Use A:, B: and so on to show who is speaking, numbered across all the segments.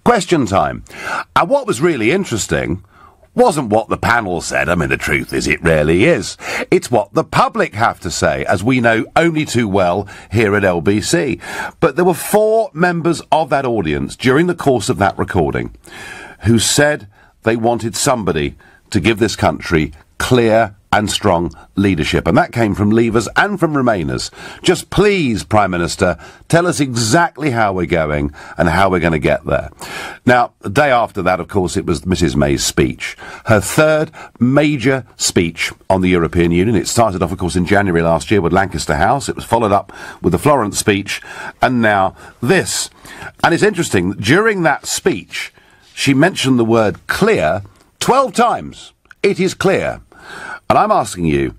A: Question time. And what was really interesting wasn't what the panel said. I mean, the truth is, it rarely is. It's what the public have to say, as we know only too well here at LBC. But there were 4 members of that audience during the course of that recording who said they wanted somebody to give this country clear and strong leadership. And that came from Leavers and from Remainers. Just please, Prime Minister, tell us exactly how we're going and how we're going to get there. Now, the day after that, of course, it was Mrs May's speech. Her 3rd major speech on the European Union. It started off, of course, in January last year with Lancaster House. It was followed up with the Florence speech. And now this. And it's interesting, during that speech, she mentioned the word clear 12 times. It is clear. And I'm asking you,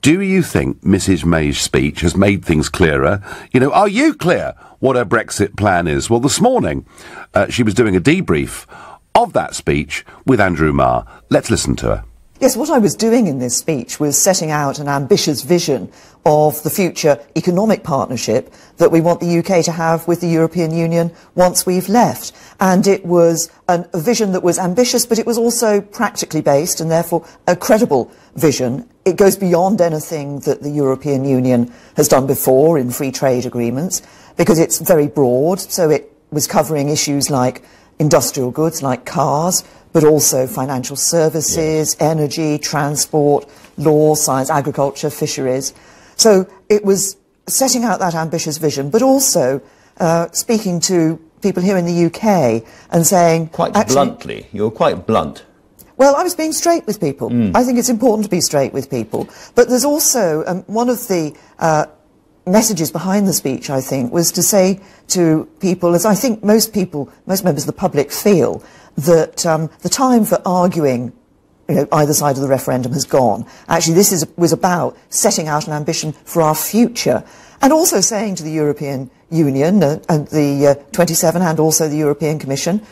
A: do you think Mrs May's speech has made things clearer? You know, are you clear what her Brexit plan is? Well, this morning, she was doing a debrief of that speech with Andrew Marr. Let's listen to her.
B: Yes, what I was doing in this speech was setting out an ambitious vision of the future economic partnership that we want the UK to have with the European Union once we've left. And it was a vision that was ambitious, but it was also practically based and therefore a credible vision. It goes beyond anything that the European Union has done before in free trade agreements, because it's very broad. So it was covering issues like industrial goods, like cars, but also financial services, energy, transport, law, science, agriculture, fisheries. So it was setting out that ambitious vision, but also speaking to people here in the UK and saying...
C: Quite bluntly. You were quite blunt.
B: Well, I was being straight with people. I think it's important to be straight with people. But there's also one of the messages behind the speech, I think, was to say to people, as I think most members of the public feel, that the time for arguing, you know, either side of the referendum has gone. Actually, this was about setting out an ambition for our future, and also saying to the European Union and the 27 and also the European Commission,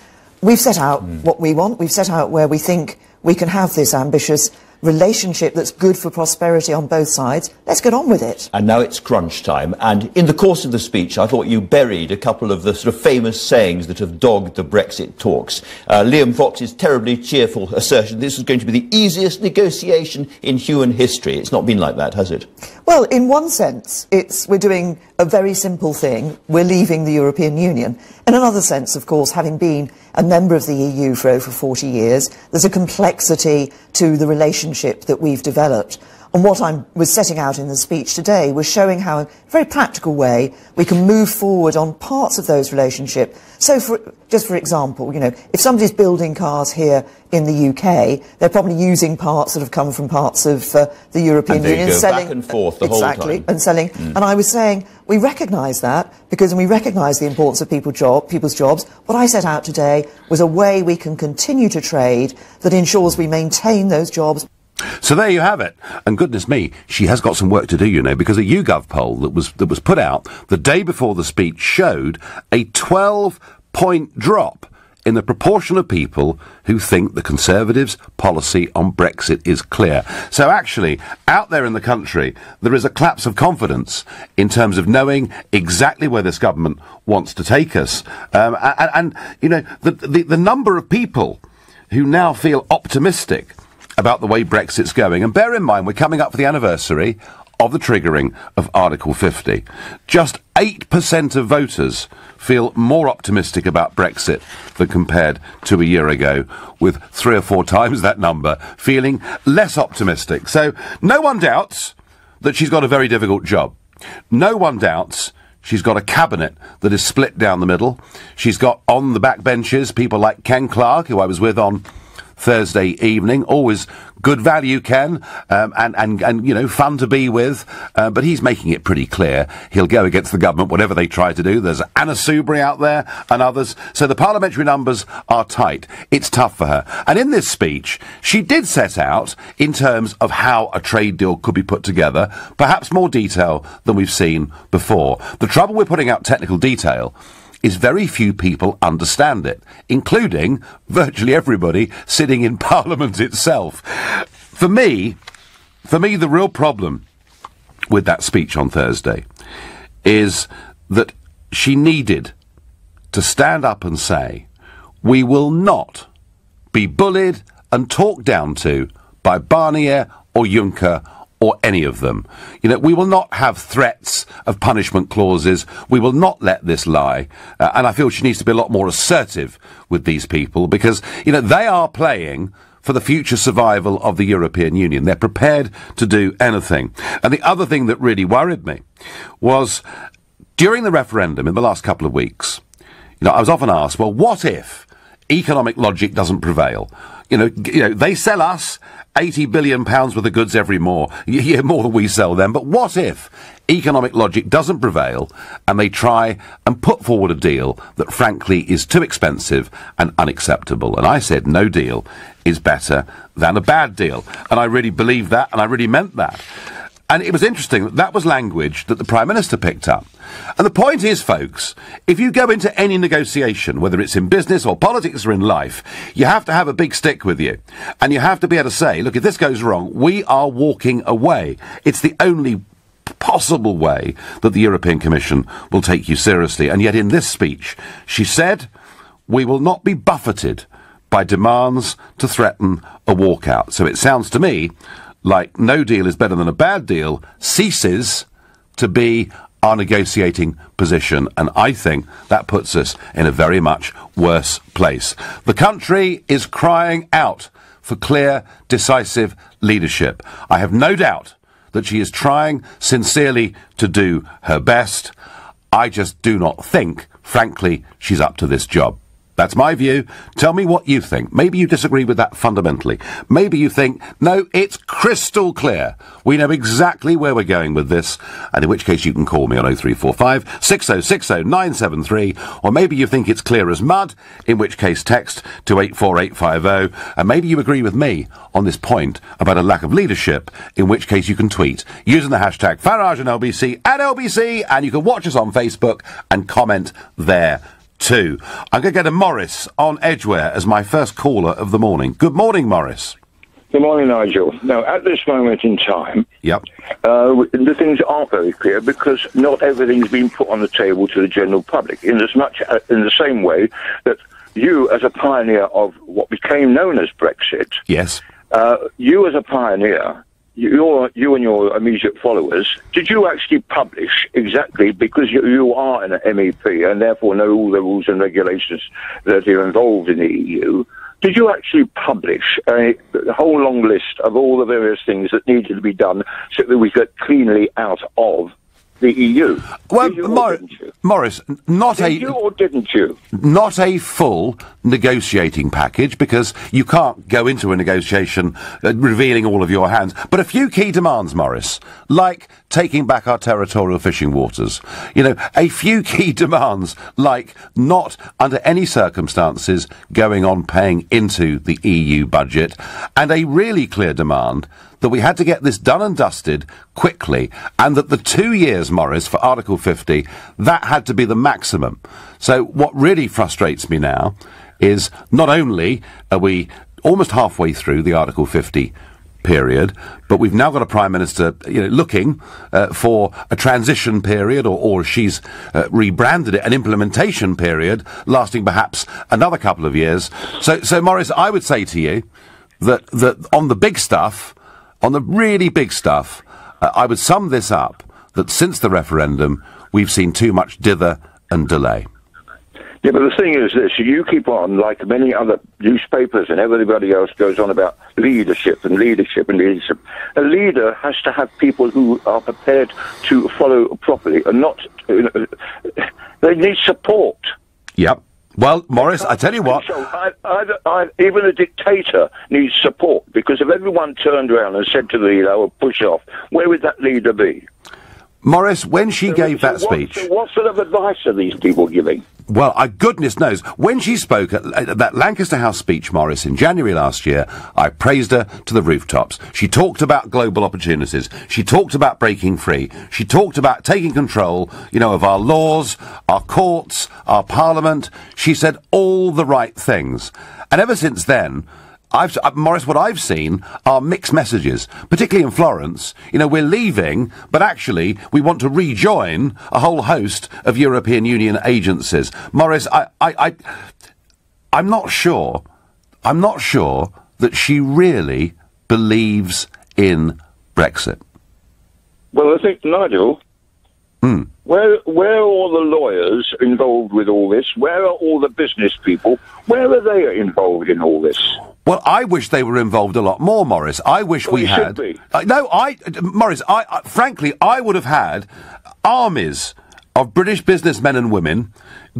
B: we've set out what we want, we've set out where we think we can have this ambitious relationship that's good for prosperity on both sides. Let's get on with it.
C: And now it's crunch time. And in the course of the speech, I thought you buried a couple of the sort of famous sayings that have dogged the Brexit talks. Liam Fox's terribly cheerful assertion this was going to be the easiest negotiation in human history. It's not been like that, has it?
B: Well, in one sense, we're doing a very simple thing. We're leaving the European Union. In another sense, of course, having been a member of the EU for over 40 years, there's a complexity to the relationship that we've developed. And what I was setting out in the speech today was showing how, in a very practical way, we can move forward on parts of those relationships. So, just for example, you know, if somebody's building cars here in the UK, they're probably using parts that have come from parts of the European Union,
C: go
B: selling
C: back and forth the whole time.
B: And selling. And I was saying we recognise that because we recognise the importance of people's jobs. What I set out today was a way we can continue to trade that ensures we maintain those jobs.
A: So there you have it. And goodness me, she has got some work to do, you know, because a YouGov poll that was put out the day before the speech showed a 12-point drop in the proportion of people who think the Conservatives' policy on Brexit is clear. So actually, out there in the country, there is a collapse of confidence in terms of knowing exactly where this government wants to take us. And you know, the number of people who now feel optimistic about the way Brexit's going. And bear in mind, we're coming up for the anniversary of the triggering of Article 50. Just 8% of voters feel more optimistic about Brexit than compared to a year ago, with 3 or 4 times that number feeling less optimistic. So no one doubts that she's got a very difficult job. No one doubts she's got a cabinet that is split down the middle. She's got on the backbenches people like Ken Clarke, who I was with on Thursday evening. Always good value, Ken, and you know, fun to be with, but he's making it pretty clear he'll go against the government whatever they try to do. There's Anna Soubry out there and others, so the parliamentary numbers are tight. It's tough for her. And in this speech, she did set out in terms of how a trade deal could be put together, perhaps more detail than we've seen before. The trouble with putting out technical detail is very few people understand it, including virtually everybody sitting in Parliament itself. For me, the real problem with that speech on Thursday is that she needed to stand up and say, we will not be bullied and talked down to by Barnier or Juncker or any of them. We will not have threats of punishment clauses. We will not let this lie. And I feel she needs to be a lot more assertive with these people because, they are playing for the future survival of the European Union. They're prepared to do anything. And the other thing that really worried me was during the referendum in the last couple of weeks, I was often asked, well, what if economic logic doesn't prevail? They sell us £80 billion worth of goods every year more than we sell them. But what if economic logic doesn't prevail and they try and put forward a deal that frankly is too expensive and unacceptable? And I said no deal is better than a bad deal. And I really believed that and I really meant that. And it was interesting that was language that the Prime Minister picked up. And the point is, folks, if you go into any negotiation, whether it's in business or politics or in life, you have to have a big stick with you. And you have to be able to say, look, if this goes wrong, we are walking away. It's the only possible way that the European Commission will take you seriously. And yet in this speech, she said, we will not be buffeted by demands to threaten a walkout. So it sounds to me like no deal is better than a bad deal ceases to be our negotiating position, and I think that puts us in a very much worse place. The country is crying out for clear, decisive leadership. I have no doubt that she is trying sincerely to do her best. I just do not think, frankly, she's up to this job. That's my view. Tell me what you think. Maybe you disagree with that fundamentally. Maybe you think, no, it's crystal clear. We know exactly where we're going with this, and in which case you can call me on 0345 6060 973, or maybe you think it's clear as mud, in which case text to 84850, and maybe you agree with me on this point about a lack of leadership, in which case you can tweet using the hashtag Farage and LBC at LBC, and you can watch us on Facebook and comment there too. I'm going to go to Morris on Edgware as my first caller of the morning. Good morning, Morris.
D: Good morning, Nigel. Now, at this moment in time, the things aren't very clear because not everything's been put on the table to the general public in the same way that you, as a pioneer of what became known as Brexit, you as a pioneer, you and your immediate followers, did you actually publish exactly, because you are an MEP and therefore know all the rules and regulations that are involved in the EU, did you actually publish a whole long list of all the various things that needed to be done so that we get cleanly out of the EU?
A: Well, Morris,
D: did you or didn't you?
A: Not a full negotiating package, because you can't go into a negotiation revealing all of your hands. But a few key demands, Morris, like taking back our territorial fishing waters. A few key demands like not under any circumstances going on paying into the EU budget, and a really clear demand that we had to get this done and dusted quickly, and that the 2 years, Morris, for Article 50, that had to be the maximum. So what really frustrates me now is not only are we almost halfway through the Article 50 period, but we've now got a Prime Minister looking for a transition period, or she's rebranded it, an implementation period lasting perhaps another couple of years. So Morris, I would say to you that on the big stuff, on the really big stuff, I would sum this up, that since the referendum, we've seen too much dither and delay.
D: Yeah, but the thing is this, you keep on, like many other newspapers and everybody else goes on about leadership and leadership and leadership. A leader has to have people who are prepared to follow properly and not... they need support.
A: Yep. Well, Morris, I tell you what...
D: So even a dictator needs support, because if everyone turned around and said to the leader, "Oh, push off," where would that leader be?
A: Morris, when she gave that speech...
D: What sort of advice are these people giving?
A: Well, goodness knows. When she spoke at that Lancaster House speech, Morris, in January last year, I praised her to the rooftops. She talked about global opportunities. She talked about breaking free. She talked about taking control, of our laws, our courts, our parliament. She said all the right things. And ever since then... Morris, what I've seen are mixed messages, particularly in Florence. We're leaving, but actually we want to rejoin a whole host of European Union agencies. Morris, I'm not sure that she really believes in Brexit.
D: Well, I think, Nigel, where are all the lawyers involved with all this? Where are all the business people? Where are they involved in all this?
A: Well, I wish they were involved a lot more, Maurice. I wish we had. Maurice, frankly, I would have had armies of British businessmen and women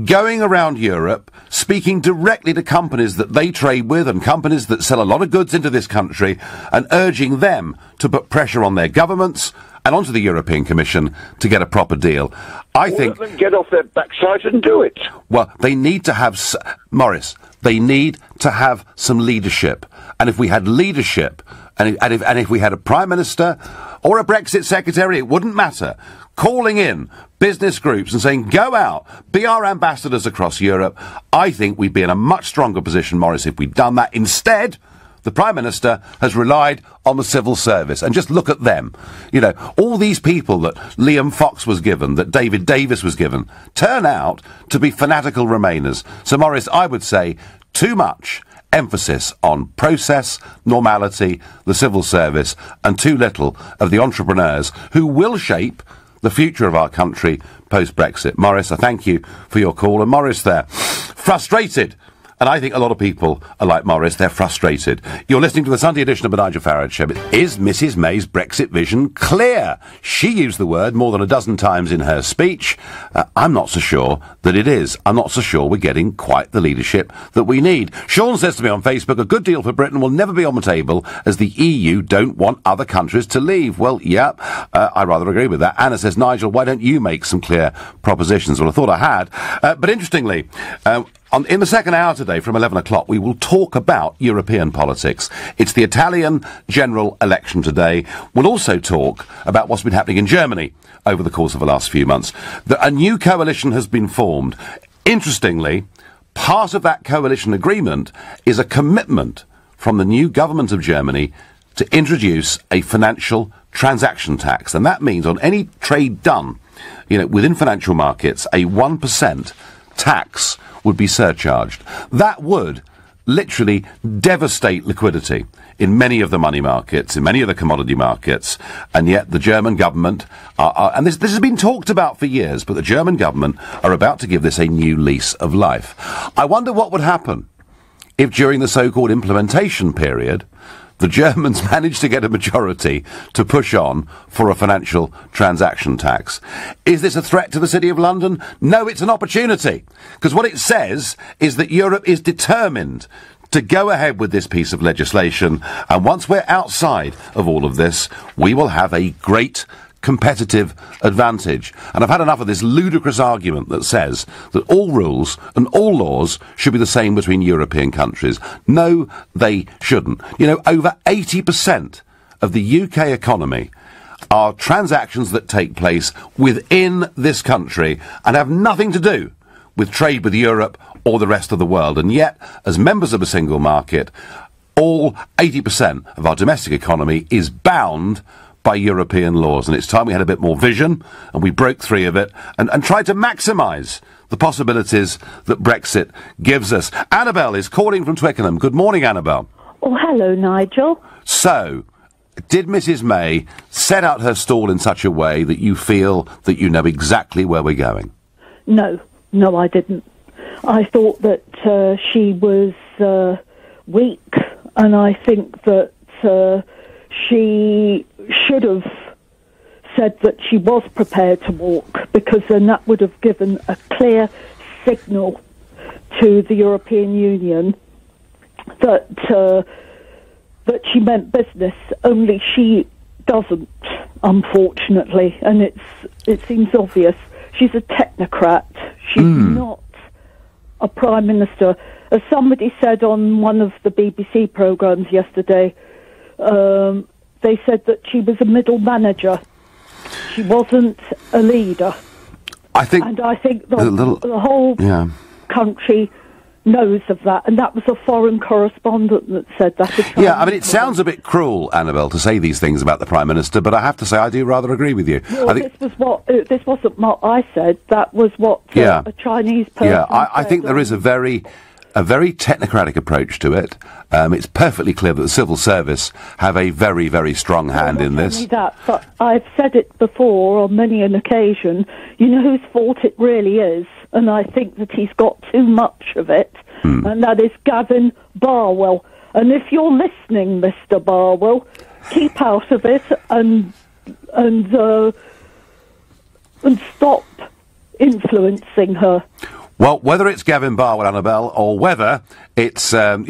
A: going around Europe, speaking directly to companies that they trade with and companies that sell a lot of goods into this country, and urging them to put pressure on their governments and onto the European Commission to get a proper deal. I think...
D: Let them get off their backside and do it.
A: Well, they need to have... Maurice, they need to have some leadership. And if we had leadership, and if we had a Prime Minister or a Brexit Secretary, it wouldn't matter, calling in business groups and saying, go out, be our ambassadors across Europe, I think we'd be in a much stronger position, Maurice, if we'd done that. Instead, the Prime Minister has relied on the civil service. And just look at them. You know, all these people that Liam Fox was given, that David Davis was given, turn out to be fanatical Remainers. So, Maurice, I would say too much emphasis on process, normality, the civil service, and too little of the entrepreneurs who will shape the future of our country post-Brexit. Maurice, I thank you for your call. And Maurice there, frustrated. And I think a lot of people are like Maurice, they're frustrated. You're listening to the Sunday edition of the Nigel Farage Show. Is Mrs May's Brexit vision clear? She used the word more than a dozen times in her speech. I'm not so sure that it is. I'm not so sure we're getting quite the leadership that we need. Sean says to me on Facebook, a good deal for Britain will never be on the table as the EU don't want other countries to leave. Well, yeah, I rather agree with that. Anna says, Nigel, why don't you make some clear propositions? Well, I thought I had. But interestingly, in the second hour today, from 11 o'clock, we will talk about European politics. It's the Italian general election today. We'll also talk about what's been happening in Germany over the course of the last few months. A new coalition has been formed. Interestingly, part of that coalition agreement is a commitment from the new government of Germany to introduce a financial transaction tax. And that means on any trade done, within financial markets, a 1% tax would be surcharged. That would literally devastate liquidity in many of the money markets, in many of the commodity markets, and yet the German government and this has been talked about for years, but the German government are about to give this a new lease of life. I wonder what would happen if during the so-called implementation period the Germans managed to get a majority to push on for a financial transaction tax. Is this a threat to the City of London? No, it's an opportunity. Because what it says is that Europe is determined to go ahead with this piece of legislation. And once we're outside of all of this, we will have a great competitive advantage. And I've had enough of this ludicrous argument that says that all rules and all laws should be the same between European countries. No, they shouldn't. Over 80% of the UK economy are transactions that take place within this country and have nothing to do with trade with Europe or the rest of the world. And yet, as members of a single market, all 80% of our domestic economy is bound by European laws, and it's time we had a bit more vision and we broke free of it and tried to maximise the possibilities that Brexit gives us. Annabelle is calling from Twickenham. Good morning, Annabelle.
E: Oh, hello, Nigel.
A: So, did Mrs May set out her stall in such a way that you feel that you know exactly where we're going?
E: No, I didn't. I thought that she was weak, and I think that she should have said that she was prepared to walk, because then that would have given a clear signal to the European Union that she meant business. Only she doesn't, unfortunately, and it seems obvious. She's a technocrat. She's not a Prime Minister. As somebody said on one of the BBC programmes yesterday, they said that she was a middle manager. She wasn't a leader. I think the whole country knows of that, and that was a foreign correspondent that said that.
A: Yeah, I mean, it sounds a bit cruel, Annabelle, to say these things about the Prime Minister, but I have to say I do rather agree with you.
E: Well, this wasn't what I said. That was what a Chinese person said.
A: I think there is a very a very technocratic approach to it. It's perfectly clear that the civil service have a very, very strong hand in this.
E: Not only that, but I've said it before on many an occasion, you know whose fault it really is, and I think that he's got too much of it, and that is Gavin Barwell. And if you're listening, Mr. Barwell, keep out of it and stop influencing her.
A: Well, whether it's Gavin Barwell, Annabelle, or whether it's, Sir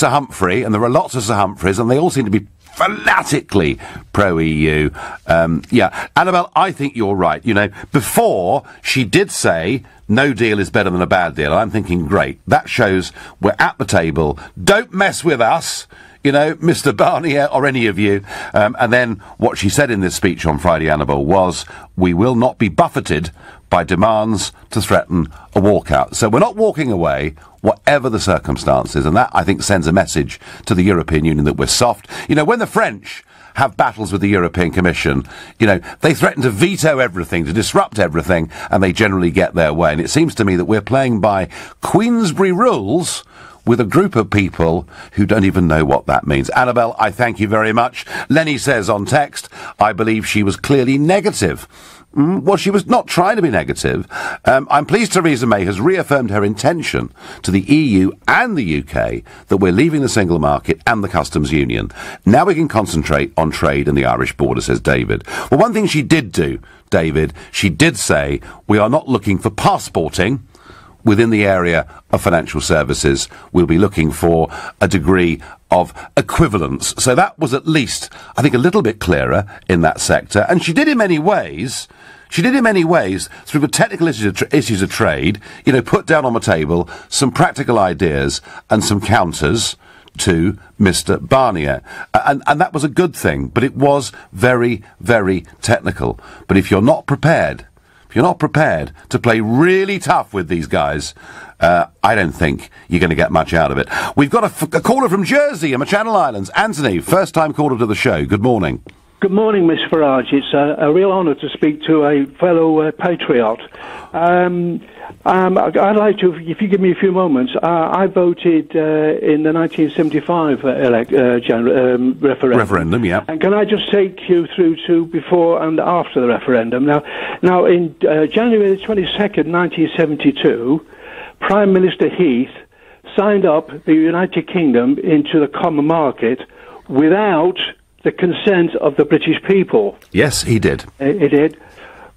A: Humphrey, and there are lots of Sir Humphreys, and they all seem to be fanatically pro-EU. Annabelle, I think you're right. Before, she did say, no deal is better than a bad deal. I'm thinking, great. That shows we're at the table. Don't mess with us. Mr. Barnier or any of you. And then what she said in this speech on Friday, Annabelle, was, we will not be buffeted by demands to threaten a walkout. So we're not walking away, whatever the circumstances. And that, I think, sends a message to the European Union that we're soft. When the French have battles with the European Commission, they threaten to veto everything, to disrupt everything, and they generally get their way. And it seems to me that we're playing by Queensberry rules with a group of people who don't even know what that means. Annabelle, I thank you very much. Lenny says on text, I believe she was clearly negative. Well, she was not trying to be negative. I'm pleased Theresa May has reaffirmed her intention to the EU and the UK that we're leaving the single market and the customs union. Now we can concentrate on trade and the Irish border, says David. Well, one thing she did do, David, she did say we are not looking for passporting within the area of financial services. We'll be looking for a degree of equivalence. So that was at least, I think, a little bit clearer in that sector. And she did in many ways, through the technical issues of trade, put down on the table some practical ideas and some counters to Mr. Barnier. And that was a good thing, but it was very, very technical. But if you're not prepared to play really tough with these guys, I don't think you're going to get much out of it. We've got a caller from Jersey in the Channel Islands. Anthony, first-time caller to the show. Good morning.
F: Good morning, Miss Farage. It's a real honour to speak to a fellow patriot. I'd like to, if you give me a few moments, I voted in the 1975 referendum.
A: Yeah.
F: And can I just take you through to before and after the referendum? Now in January the 22nd, 1972, Prime Minister Heath signed up the United Kingdom into the common market without the consent of the British people.
A: Yes, he did.
F: He did.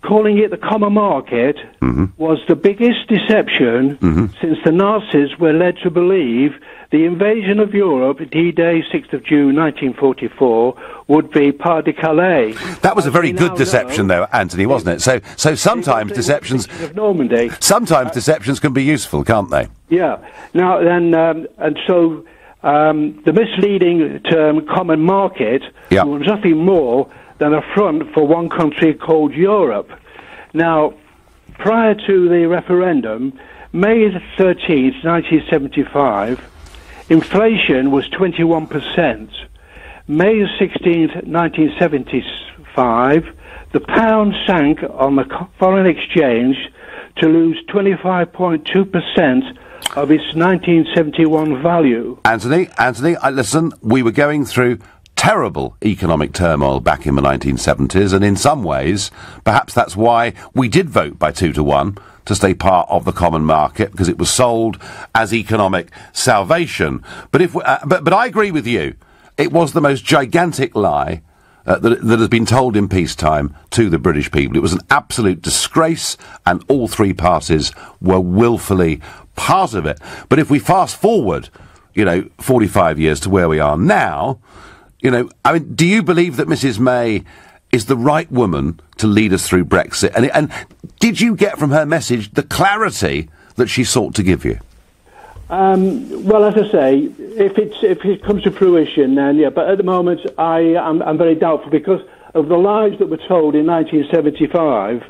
F: Calling it the common market was the biggest deception since the Nazis were led to believe the invasion of Europe, D-Day, 6th of June, 1944, would be Pas de Calais.
A: That was a very good deception, though, Anthony, wasn't it? So sometimes deceptions
F: of Normandy.
A: Sometimes deceptions can be useful, can't they?
F: Yeah. Now then, and so the misleading term "common market" was nothing more than a front for one country called Europe. Now, prior to the referendum, May 13th, 1975, inflation was 21%. May 16th, 1975, the pound sank on the foreign exchange to lose 25.2% of its 1971 value.
A: Anthony, listen, we were going through terrible economic turmoil back in the 1970s, and in some ways, perhaps that's why we did vote by 2-1 to stay part of the common market, because it was sold as economic salvation. But I agree with you. It was the most gigantic lie that has been told in peacetime to the British people. It was an absolute disgrace, and all three parties were willfully part of it. But if we fast forward, 45 years to where we are now, do you believe that Mrs. May is the right woman to lead us through Brexit? And did you get from her message the clarity that she sought to give you?
F: Well, as I say, if it comes to fruition, then yeah. But at the moment, I'm very doubtful because of the lies that were told in 1975.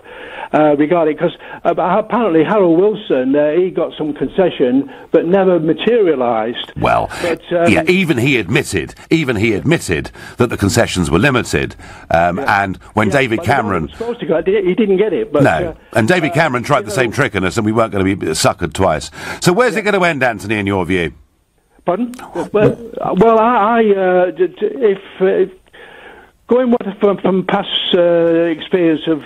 F: regarding, because apparently Harold Wilson, he got some concession, but never materialised.
A: Well, yeah, even he admitted that the concessions were limited, and when David Cameron...
F: He was supposed to go, he didn't get it, but...
A: No, and David Cameron tried the same trick on us, and we weren't going to be suckered twice. So where's it going to end, Anthony, in your view?
F: Pardon? Well, if going from past experience of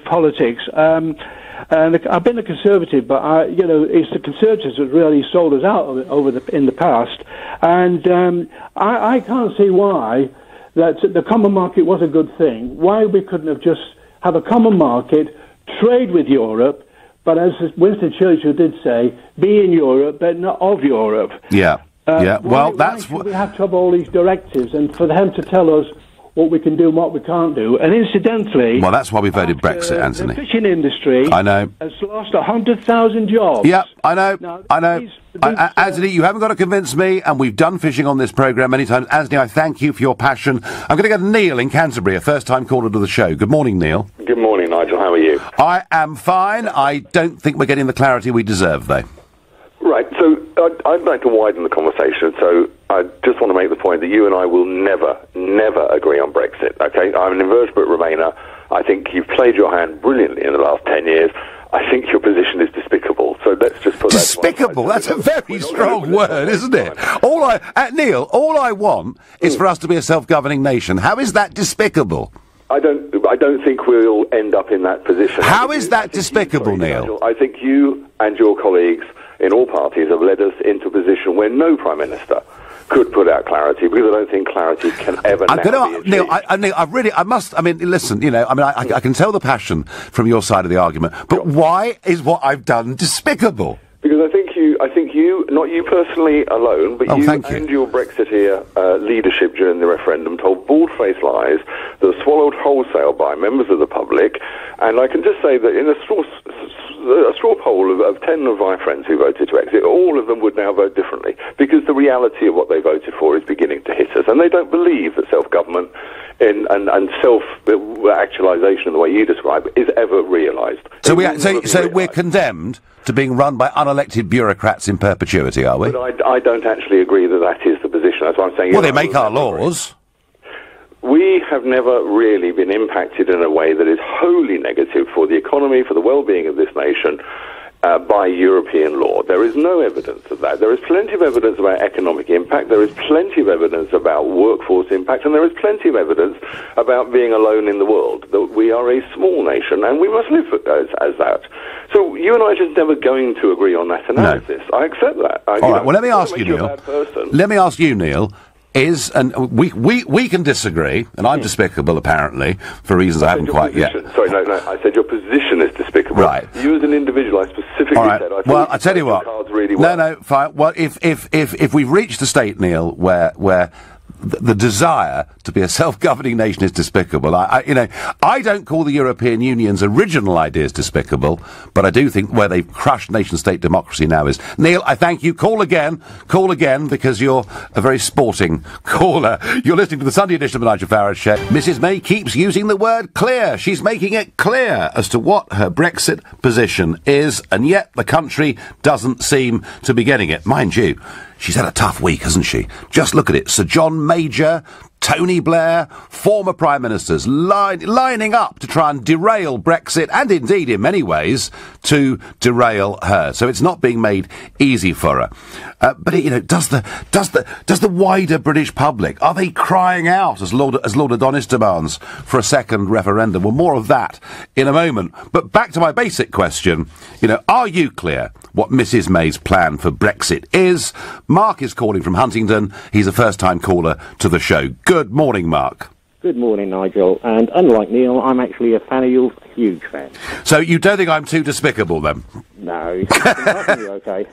F: politics, and I've been a Conservative, but it's the Conservatives that really sold us out in the past, and I can't see why that the common market was a good thing. Why we couldn't have just have a common market, trade with Europe. But as Winston Churchill did say, be in Europe, but not of Europe.
A: Yeah, yeah. Well, that's
F: what we have to have all these directives, and for them to tell us what we can do and what we can't do. And incidentally...
A: Well, that's why we voted Brexit, Anthony.
F: The fishing industry...
A: I know.
F: ...has lost 100,000 jobs.
A: Yeah, I know.
F: Now,
A: I know. Anthony, you haven't got to convince me, and we've done fishing on this programme many times. Anthony, I thank you for your passion. I'm going to go to Neil in Canterbury, a first-time caller to the show. Good morning, Neil.
G: Good morning, Nigel. How are you?
A: I am fine. I don't think we're getting the clarity we deserve, though.
G: Right, so I'd like to widen the conversation. So I just want to make the point that you and I will never, never agree on Brexit, okay? I'm an invertebrate Remainer. I think you've played your hand brilliantly in the last 10 years. I think your position is despicable. So let's just put
A: despicable? That's a very strong word, isn't it? Neil, all I want is for us to be a self-governing nation. How is that despicable?
G: I don't think we'll end up in that position.
A: How is that despicable, Neil?
G: I think you and your colleagues in all parties have led us into a position where no Prime Minister could put out clarity, because I don't think clarity can ever be achieved.
A: Neil, listen, I can tell the passion from your side of the argument, but why is what I've done despicable?
G: Because I think you, not you personally alone, but you and your Brexiteer leadership during the referendum told bald-faced lies that were swallowed wholesale by members of the public. And I can just say that in a straw poll of 10 of my friends who voted to exit, all of them would now vote differently, because the reality of what they voted for is beginning to hit us. And they don't believe that self-government and self-actualisation in the way you describe it is ever realised.
A: So we're condemned to being run by unelected bureaucrats in perpetuity, are we?
G: But I don't actually agree that is the position. That's what I'm saying.
A: Well, they make our laws.
G: We have never really been impacted in a way that is wholly negative for the economy, for the well-being of this nation, by European law. There is no evidence of that. There is plenty of evidence about economic impact, there is plenty of evidence about workforce impact, and there is plenty of evidence about being alone in the world, that we are a small nation and we must live as that. So you and I are just never going to agree on that analysis. No. I accept that.
A: All right, well, let me ask you, Neil. Let me ask you, Neil. We can disagree, and I'm despicable, apparently, for reasons I haven't quite yet.
G: Sorry, no, I said your position is despicable.
A: Right.
G: You as an individual, I specifically said...
A: I tell you what.
G: Really well.
A: No, fine. Well, if we've reached a state, Neil, where the desire to be a self-governing nation is despicable. I don't call the European Union's original ideas despicable, but I do think where they've crushed nation-state democracy now is. Neil, I thank you. Call again, because you're a very sporting caller. You're listening to the Sunday edition of the Nigel Farage Show. Mrs May keeps using the word clear. She's making it clear as to what her Brexit position is, and yet the country doesn't seem to be getting it. Mind you, she's had a tough week, hasn't she? Just look at it. Sir John Major, Tony Blair, former Prime Ministers lining up to try and derail Brexit, and indeed, in many ways, to derail her. So it's not being made easy for her. But does the wider British public, are they crying out, as Lord Adonis demands, for a second referendum? Well, more of that in a moment. But back to my basic question, are you clear what Mrs May's plan for Brexit is? Mark is calling from Huntingdon. He's a first-time caller to the show. Good morning, Mark.
H: Good morning, Nigel. And unlike Neil, I'm actually a fan of yours, a huge fan.
A: So you don't think I'm too despicable, then?
H: No, you're okay.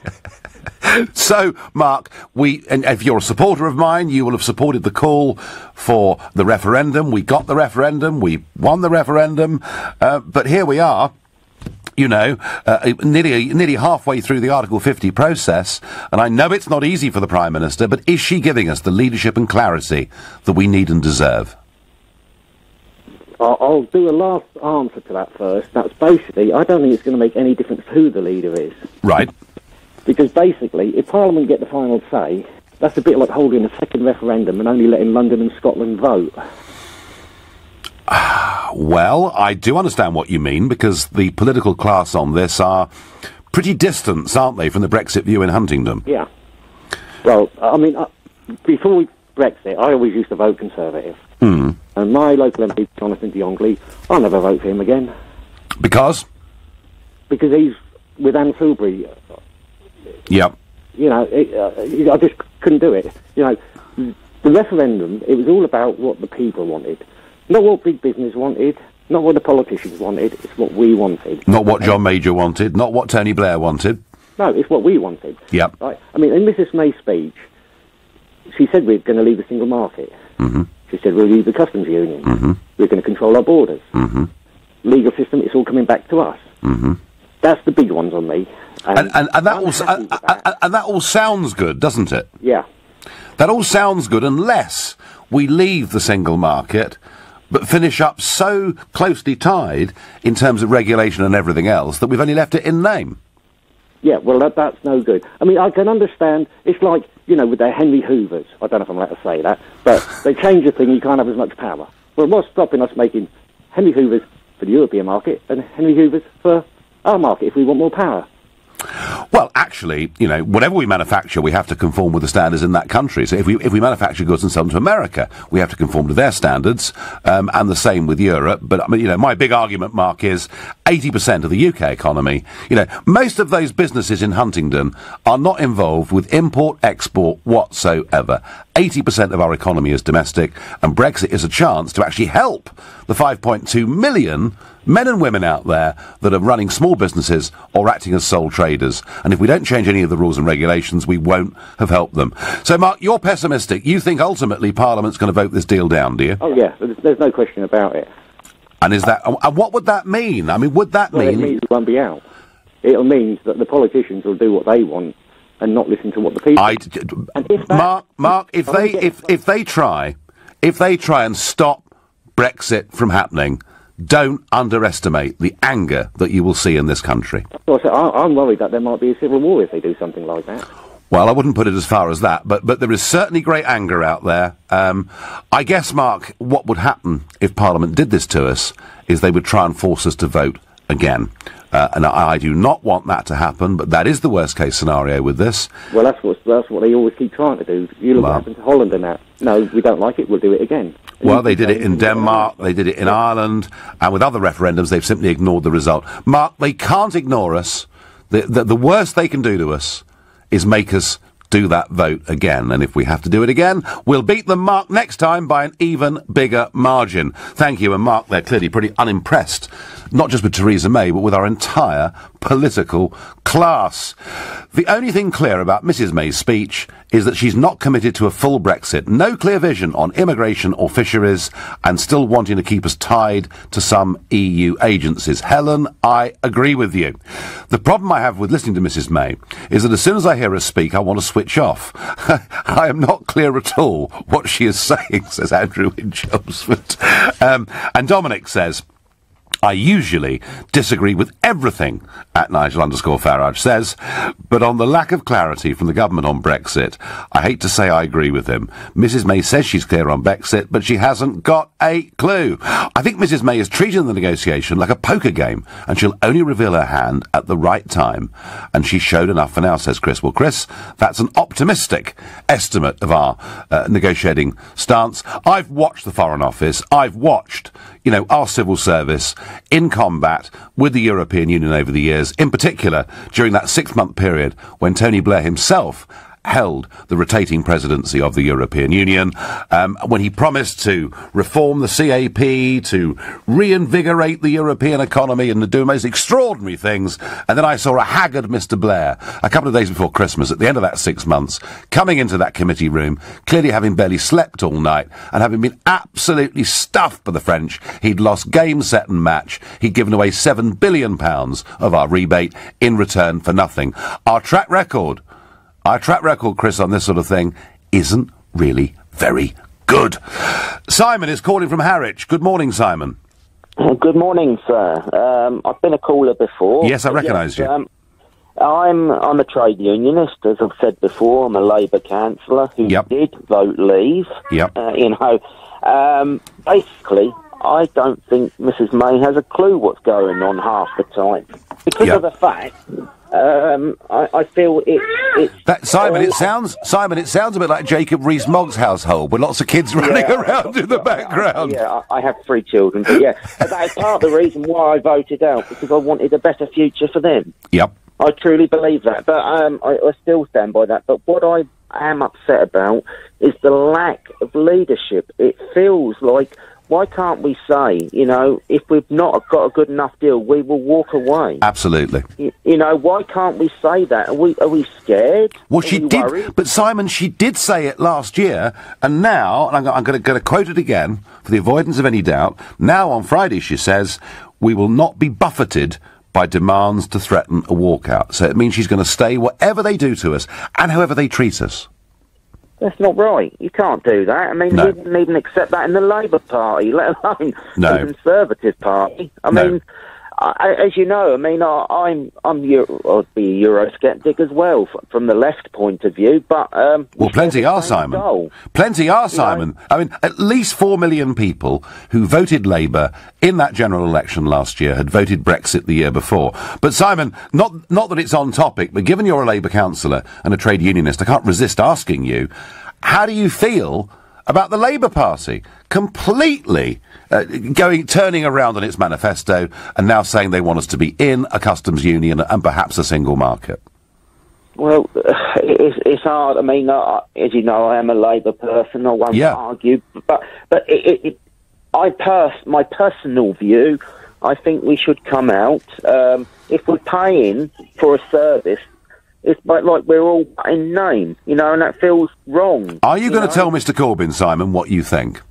A: So, Mark, and if you're a supporter of mine, you will have supported the call for the referendum. We got the referendum. We won the referendum. But here we are. Nearly halfway through the Article 50 process, and I know it's not easy for the Prime Minister, but is she giving us the leadership and clarity that we need and deserve?
H: I'll do a last answer to that first. That's basically, I don't think it's going to make any difference who the leader is.
A: Right.
H: Because basically, if Parliament get the final say, that's a bit like holding a second referendum and only letting London and Scotland vote.
A: Well, I do understand what you mean, because the political class on this are pretty distant, aren't they, from the Brexit view in Huntingdon?
H: Yeah. Well, I mean, before Brexit, I always used to vote Conservative.
A: Mm.
H: And my local MP, Jonathan D'Ongley, I'll never vote for him again.
A: Because?
H: Because he's with Anne Filbury.
A: Yep.
H: You know, I just couldn't do it. You know, the referendum, it was all about what the people wanted. Not what big business wanted, not what the politicians wanted, it's what we wanted.
A: Not what John Major wanted, not what Tony Blair wanted.
H: No, it's what we wanted.
A: Yep.
H: Right? I mean, in Mrs May's speech, she said we're going to leave the single market.
A: Mm-hmm.
H: She said we'll leave the customs union.
A: Mm-hmm.
H: We're going to control our borders.
A: Mm-hmm.
H: Legal system, it's all coming back to us.
A: Mm-hmm.
H: That's the big ones on me.
A: And that all sounds good, doesn't it?
H: Yeah.
A: That all sounds good unless we leave the single market but finish up so closely tied in terms of regulation and everything else that we've only left it in name.
H: Yeah, well, that's no good. I mean, I can understand, it's like, you know, with their Henry Hoovers, I don't know if I'm allowed to say that, but they change a thing, you can't have as much power. Well, what's stopping us making Henry Hoovers for the European market and Henry Hoovers for our market if we want more power?
A: Well, actually, you know, whatever we manufacture, we have to conform with the standards in that country. So if we manufacture goods and sell them to America, we have to conform to their standards, and the same with Europe. But, I mean, you know, my big argument, Mark, is 80% of the UK economy, you know, most of those businesses in Huntingdon are not involved with import-export whatsoever. 80% of our economy is domestic, and Brexit is a chance to actually help the 5.2 million men and women out there that are running small businesses or acting as sole traders. And if we don't change any of the rules and regulations, we won't have helped them. So, Mark, you're pessimistic. You think ultimately Parliament's going to vote this deal down, do you?
H: Oh, yeah. There's no question about it.
A: And is that... And what would that mean? I mean, would that mean...
H: It means it won't be out. It'll mean that the politicians will do what they want and not listen to what the people...
A: Mark, if they try and stop Brexit from happening, don't underestimate the anger that you will see in this country.
H: Well, so I'm worried that there might be a civil war if they do something like that.
A: Well, I wouldn't put it as far as that, but there is certainly great anger out there. I guess, Mark, what would happen if Parliament did this to us is they would try and force us to vote again. And I do not want that to happen, but that is the worst-case scenario with this.
H: Well, that's what they always keep trying to do. You look what happened to Holland and that. No, we don't like it, we'll do it again.
A: Well, they did it in Denmark, they did it in Ireland, and with other referendums, they've simply ignored the result. Mark, they can't ignore us. The worst they can do to us is make us do that vote again. And if we have to do it again, we'll beat them, Mark, next time by an even bigger margin. Thank you. And Mark, they're clearly pretty unimpressed, not just with Theresa May, but with our entire political class. The only thing clear about Mrs May's speech is that she's not committed to a full Brexit, no clear vision on immigration or fisheries, and still wanting to keep us tied to some EU agencies. Helen, I agree with you. The problem I have with listening to Mrs May is that as soon as I hear her speak, I want to switch off. I am not clear at all what she is saying, says Andrew in Chelmsford. And Dominic says, I usually disagree with everything at Nigel_Farage says, but on the lack of clarity from the government on Brexit, I hate to say I agree with him. Mrs May says she's clear on Brexit, but she hasn't got a clue. I think Mrs May is treating the negotiation like a poker game, and she'll only reveal her hand at the right time. And she's showed enough for now, says Chris. Well, Chris, that's an optimistic estimate of our negotiating stance. I've watched the Foreign Office. I've watched, you know, our civil service in combat with the European Union over the years, in particular during that 6-month period when Tony Blair himself held the rotating presidency of the European Union, when he promised to reform the CAP, to reinvigorate the European economy and to do most extraordinary things. And then I saw a haggard Mr Blair a couple of days before Christmas at the end of that 6 months coming into that committee room, clearly having barely slept all night and having been absolutely stuffed by the French. He'd lost game, set and match. He'd given away £7 billion of our rebate in return for nothing. Our track record, Chris, on this sort of thing isn't really very good. Simon is calling from Harwich. Good morning, Simon.
I: Good morning, sir. I've been a caller before.
A: Yes, I recognise you.
I: I'm a trade unionist, as I've said before. I'm a Labour councillor who did vote Leave. Basically, I don't think Mrs May has a clue what's going on half the time. Because of the fact, I feel
A: Simon, it sounds a bit like Jacob Rees-Mogg's household, with lots of kids running around in the background.
I: Yeah, I have 3 children, but but that's part of the reason why I voted out, because I wanted a better future for them.
A: Yep.
I: I truly believe that, but I still stand by that. But what I am upset about is the lack of leadership. It feels like, why can't we say, if we've not got a good enough deal, we will walk away?
A: Absolutely.
I: Why can't we say that? Are we scared?
A: Well, she did, worried? But Simon, she did say it last year, and now, and I'm going to quote it again, for the avoidance of any doubt, now on Friday she says, we will not be buffeted by demands to threaten a walkout. So it means she's going to stay whatever they do to us, and however they treat us.
I: That's not right. You can't do that. I mean, we didn't even accept that in the Labour Party, let alone the Conservative Party. I mean, as you know, I'd be a Eurosceptic as well from the left point of view. But
A: plenty are, Simon. Plenty are, Simon. I mean, at least 4 million people who voted Labour in that general election last year had voted Brexit the year before. But Simon, not that it's on topic, but given you're a Labour councillor and a trade unionist, I can't resist asking you, how do you feel about the Labour Party completely turning around on its manifesto and now saying they want us to be in a customs union and perhaps a single market?
I: Well, it's hard. I mean, as you know, I am a Labour person. I won't argue, but my personal view, I think we should come out. If we're paying for a service, it's like we're all in name, and that feels wrong.
A: Are you going to tell Mr Corbyn, Simon, what you think?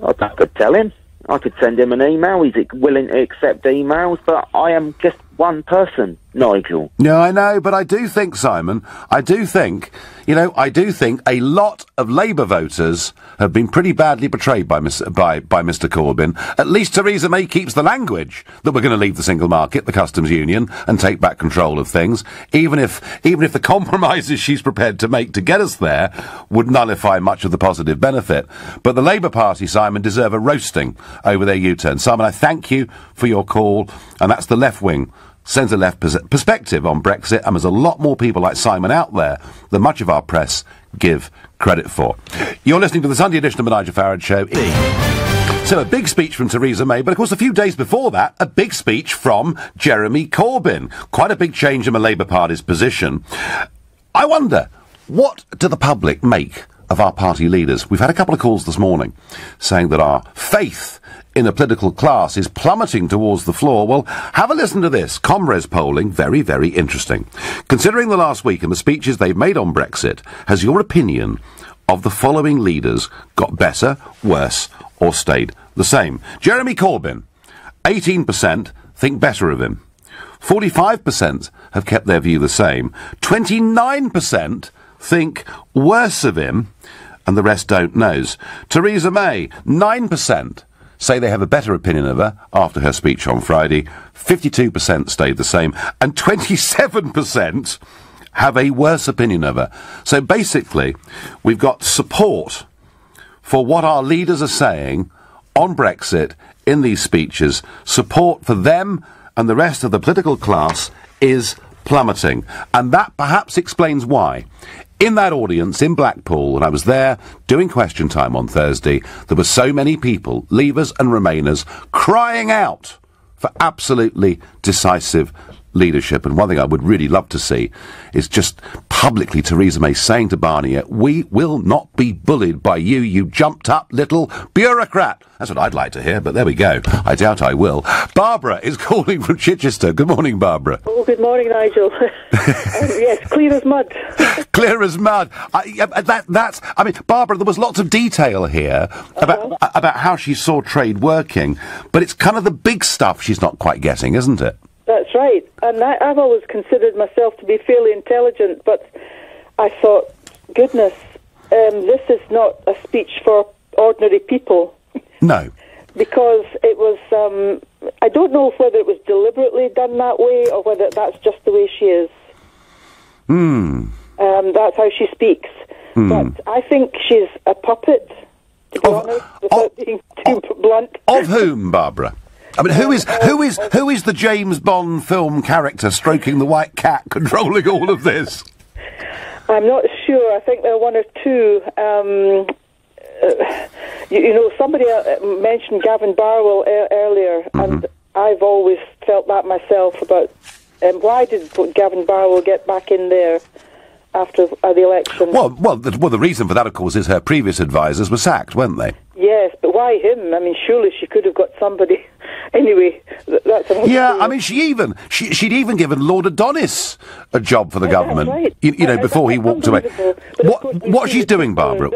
I: I could tell him. I could send him an email. He's willing to accept emails, but I am just one person, Nigel.
A: No, I know, but I do think, Simon, I do think a lot of Labour voters have been pretty badly betrayed by Mr Corbyn. At least Theresa May keeps the language that we're going to leave the single market, the customs union, and take back control of things, even if the compromises she's prepared to make to get us there would nullify much of the positive benefit. But the Labour Party, Simon, deserve a roasting over their U-turn. Simon, I thank you for your call, and that's the left-wing centre-left perspective on Brexit, and there's a lot more people like Simon out there than much of our press give credit for. You're listening to the Sunday edition of the Nigel Farage Show. So a big speech from Theresa May, but of course a few days before that, a big speech from Jeremy Corbyn. Quite a big change in the Labour Party's position. I wonder, what do the public make of our party leaders? We've had a couple of calls this morning saying that our faith in the political class is plummeting towards the floor. Well, have a listen to this. Comres polling, very, very interesting. Considering the last week and the speeches they've made on Brexit, has your opinion of the following leaders got better, worse, or stayed the same? Jeremy Corbyn, 18% think better of him. 45% have kept their view the same. 29% think worse of him, and the rest don't knows. Theresa May, 9% say they have a better opinion of her after her speech on Friday. 52% stayed the same, and 27% have a worse opinion of her. So basically, we've got support for what our leaders are saying on Brexit in these speeches. Support for them and the rest of the political class is plummeting. And that perhaps explains why. In that audience in Blackpool, when I was there doing question time on Thursday, there were so many people, Leavers and Remainers, crying out for absolutely decisive leadership. And one thing I would really love to see is just publicly Theresa May saying to Barnier, we will not be bullied by you, you jumped up little bureaucrat. That's what I'd like to hear, but there we go. I doubt I will. Barbara is calling from Chichester. Good morning, Barbara.
J: Oh, good morning, Nigel. Yes, clear as mud.
A: Clear as mud. Barbara, there was lots of detail here about how she saw trade working, but it's kind of the big stuff she's not quite getting, isn't it?
J: That's right. And I've always considered myself to be fairly intelligent, but I thought, goodness, this is not a speech for ordinary people.
A: No.
J: because it was, I don't know whether it was deliberately done that way or whether that's just the way she is. That's how she speaks. But I think she's a puppet, to be honest, without being too blunt.
A: Of whom, Barbara? I mean, who is the James Bond film character stroking the white cat, controlling all of this?
J: I'm not sure. I think there are one or two. Somebody mentioned Gavin Barwell earlier, and I've always felt that myself about why did Gavin Barwell get back in there after the election?
A: Well, the reason for that, of course, is her previous advisors were sacked, weren't they?
J: Yes, but why him? I mean, surely she could have got somebody. Anyway, that's another
A: Yeah, I mean, she'd even given Lord Adonis a job for the government.
J: Right.
A: You know, before he walked away. What she's doing, Barbara?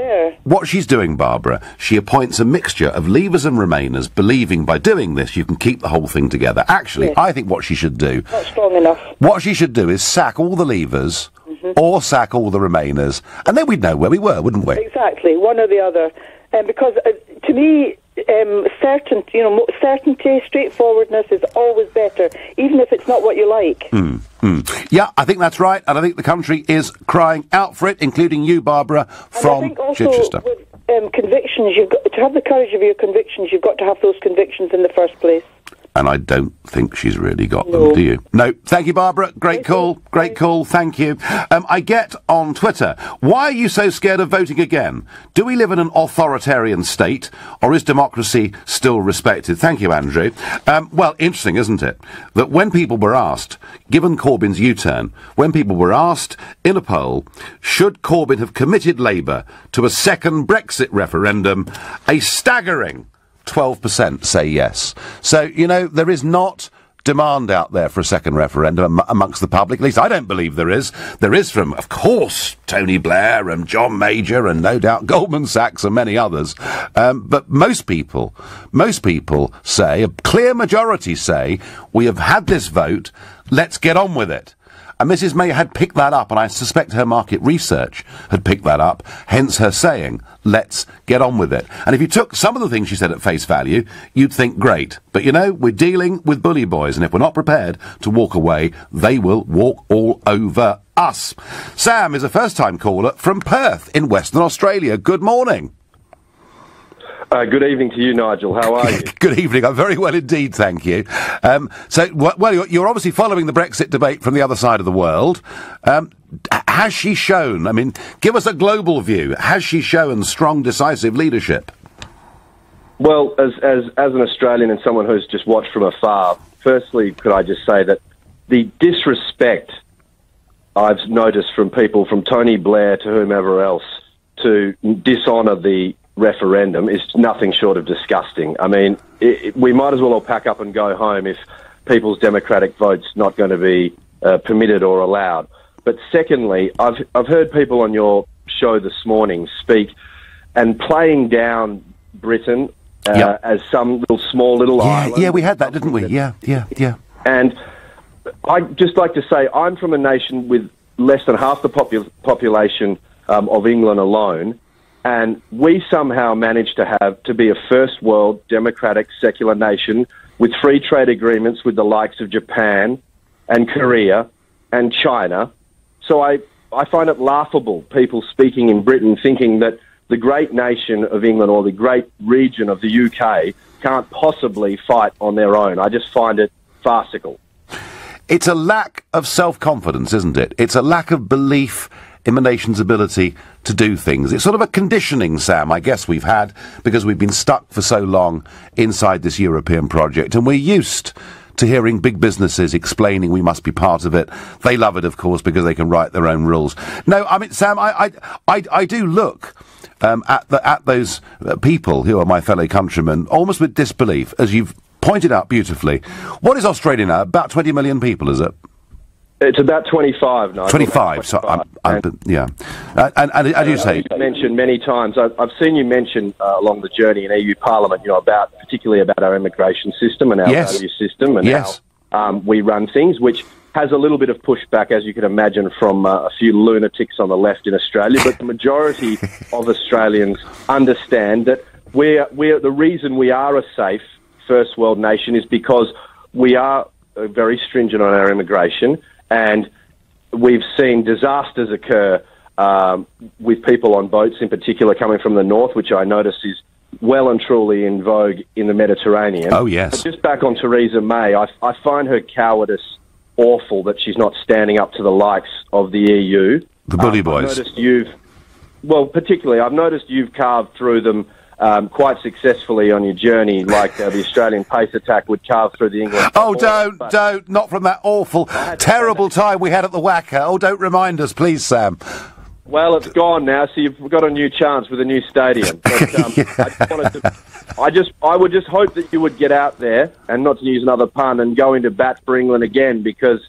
A: What she's doing, Barbara? She appoints a mixture of Leavers and Remainers, believing by doing this you can keep the whole thing together. Actually, I think what she should do.
J: Not strong enough.
A: What she should do is sack all the Leavers. Or sack all the Remainers, and then we'd know where we were, wouldn't we?
J: Exactly, one or the other. Because to me, certainty, straightforwardness is always better, even if it's not what you like.
A: Yeah, I think that's right, and I think the country is crying out for it, including you, Barbara, from Chichester.
J: With convictions, you've got to have the courage of your convictions. You've got to have those convictions in the first place.
A: And I don't think she's really got them, do you? No. Thank you, Barbara. Great call. Thank you. I get on Twitter, why are you so scared of voting again? Do we live in an authoritarian state, or is democracy still respected? Thank you, Andrew. Well, interesting, isn't it, that when people were asked, given Corbyn's U-turn, when people were asked in a poll, should Corbyn have committed Labour to a second Brexit referendum, a staggering 12% say yes. So, you know, there is not demand out there for a second referendum amongst the public. At least I don't believe there is. There is from, of course, Tony Blair and John Major and no doubt Goldman Sachs and many others. But most people say, a clear majority say, we have had this vote, let's get on with it. And Mrs May had picked that up, and I suspect her market research had picked that up, hence her saying, let's get on with it. And if you took some of the things she said at face value, you'd think, great. But, you know, we're dealing with bully boys, and if we're not prepared to walk away, they will walk all over us. Sam is a first-time caller from Perth in Western Australia. Good morning.
K: Good evening to you, Nigel. How are you?
A: Good evening. I'm very well indeed, thank you. You're obviously following the Brexit debate from the other side of the world. Has she shown, I mean, give us a global view, has she shown strong, decisive leadership?
K: Well, as an Australian and someone who's just watched from afar, firstly, could I just say that the disrespect I've noticed from people, from Tony Blair to whomever else, to dishonour the referendum is nothing short of disgusting. I mean, we might as well all pack up and go home if people's democratic vote's not going to be permitted or allowed. But secondly, I've heard people on your show this morning speak and playing down Britain as some small little island.
A: Yeah, we had that, didn't we? Yeah.
K: And I'd just like to say I'm from a nation with less than half the population of England alone. And we somehow managed to be a first world democratic secular nation with free trade agreements with the likes of Japan and Korea and China. So I find it laughable, people speaking in Britain thinking that the great nation of England or the great region of the UK can't possibly fight on their own. I just find it farcical.
A: It's a lack of self-confidence, isn't it? It's a lack of belief in the nation's ability to do things. It's sort of a conditioning, Sam, I guess we've had, because we've been stuck for so long inside this European project, and we're used to hearing big businesses explaining we must be part of it. They love it, of course, because they can write their own rules. No, I mean, Sam, I do look at those people who are my fellow countrymen almost with disbelief, as you've pointed out beautifully. What is Australia now? About 20 million people, is it?
K: It's about 25 now.
A: 25, so yeah. And as you say...
K: I've mentioned many times, I've seen you mention along the journey in EU Parliament, particularly about our immigration system and our value system and how we run things, which has a little bit of pushback, as you can imagine, from a few lunatics on the left in Australia. But the majority of Australians understand that the reason we are a safe first world nation is because we are very stringent on our immigration, and we've seen disasters occur with people on boats, in particular coming from the north, which I notice is well and truly in vogue in the Mediterranean.
A: Oh, yes.
K: But just back on Theresa May, I find her cowardice awful, that she's not standing up to the likes of the EU.
A: The bully boys.
K: I've noticed you've carved through them quite successfully on your journey, like the Australian pace attack would carve through the England.
A: Oh, don't, not from that awful, terrible time we had at the Wacker. Oh, don't remind us, please, Sam.
K: Well, it's gone now, so you've got a new chance with a new stadium. But, I would just hope that you would get out there, and not to use another pun, and go into bat for England again, because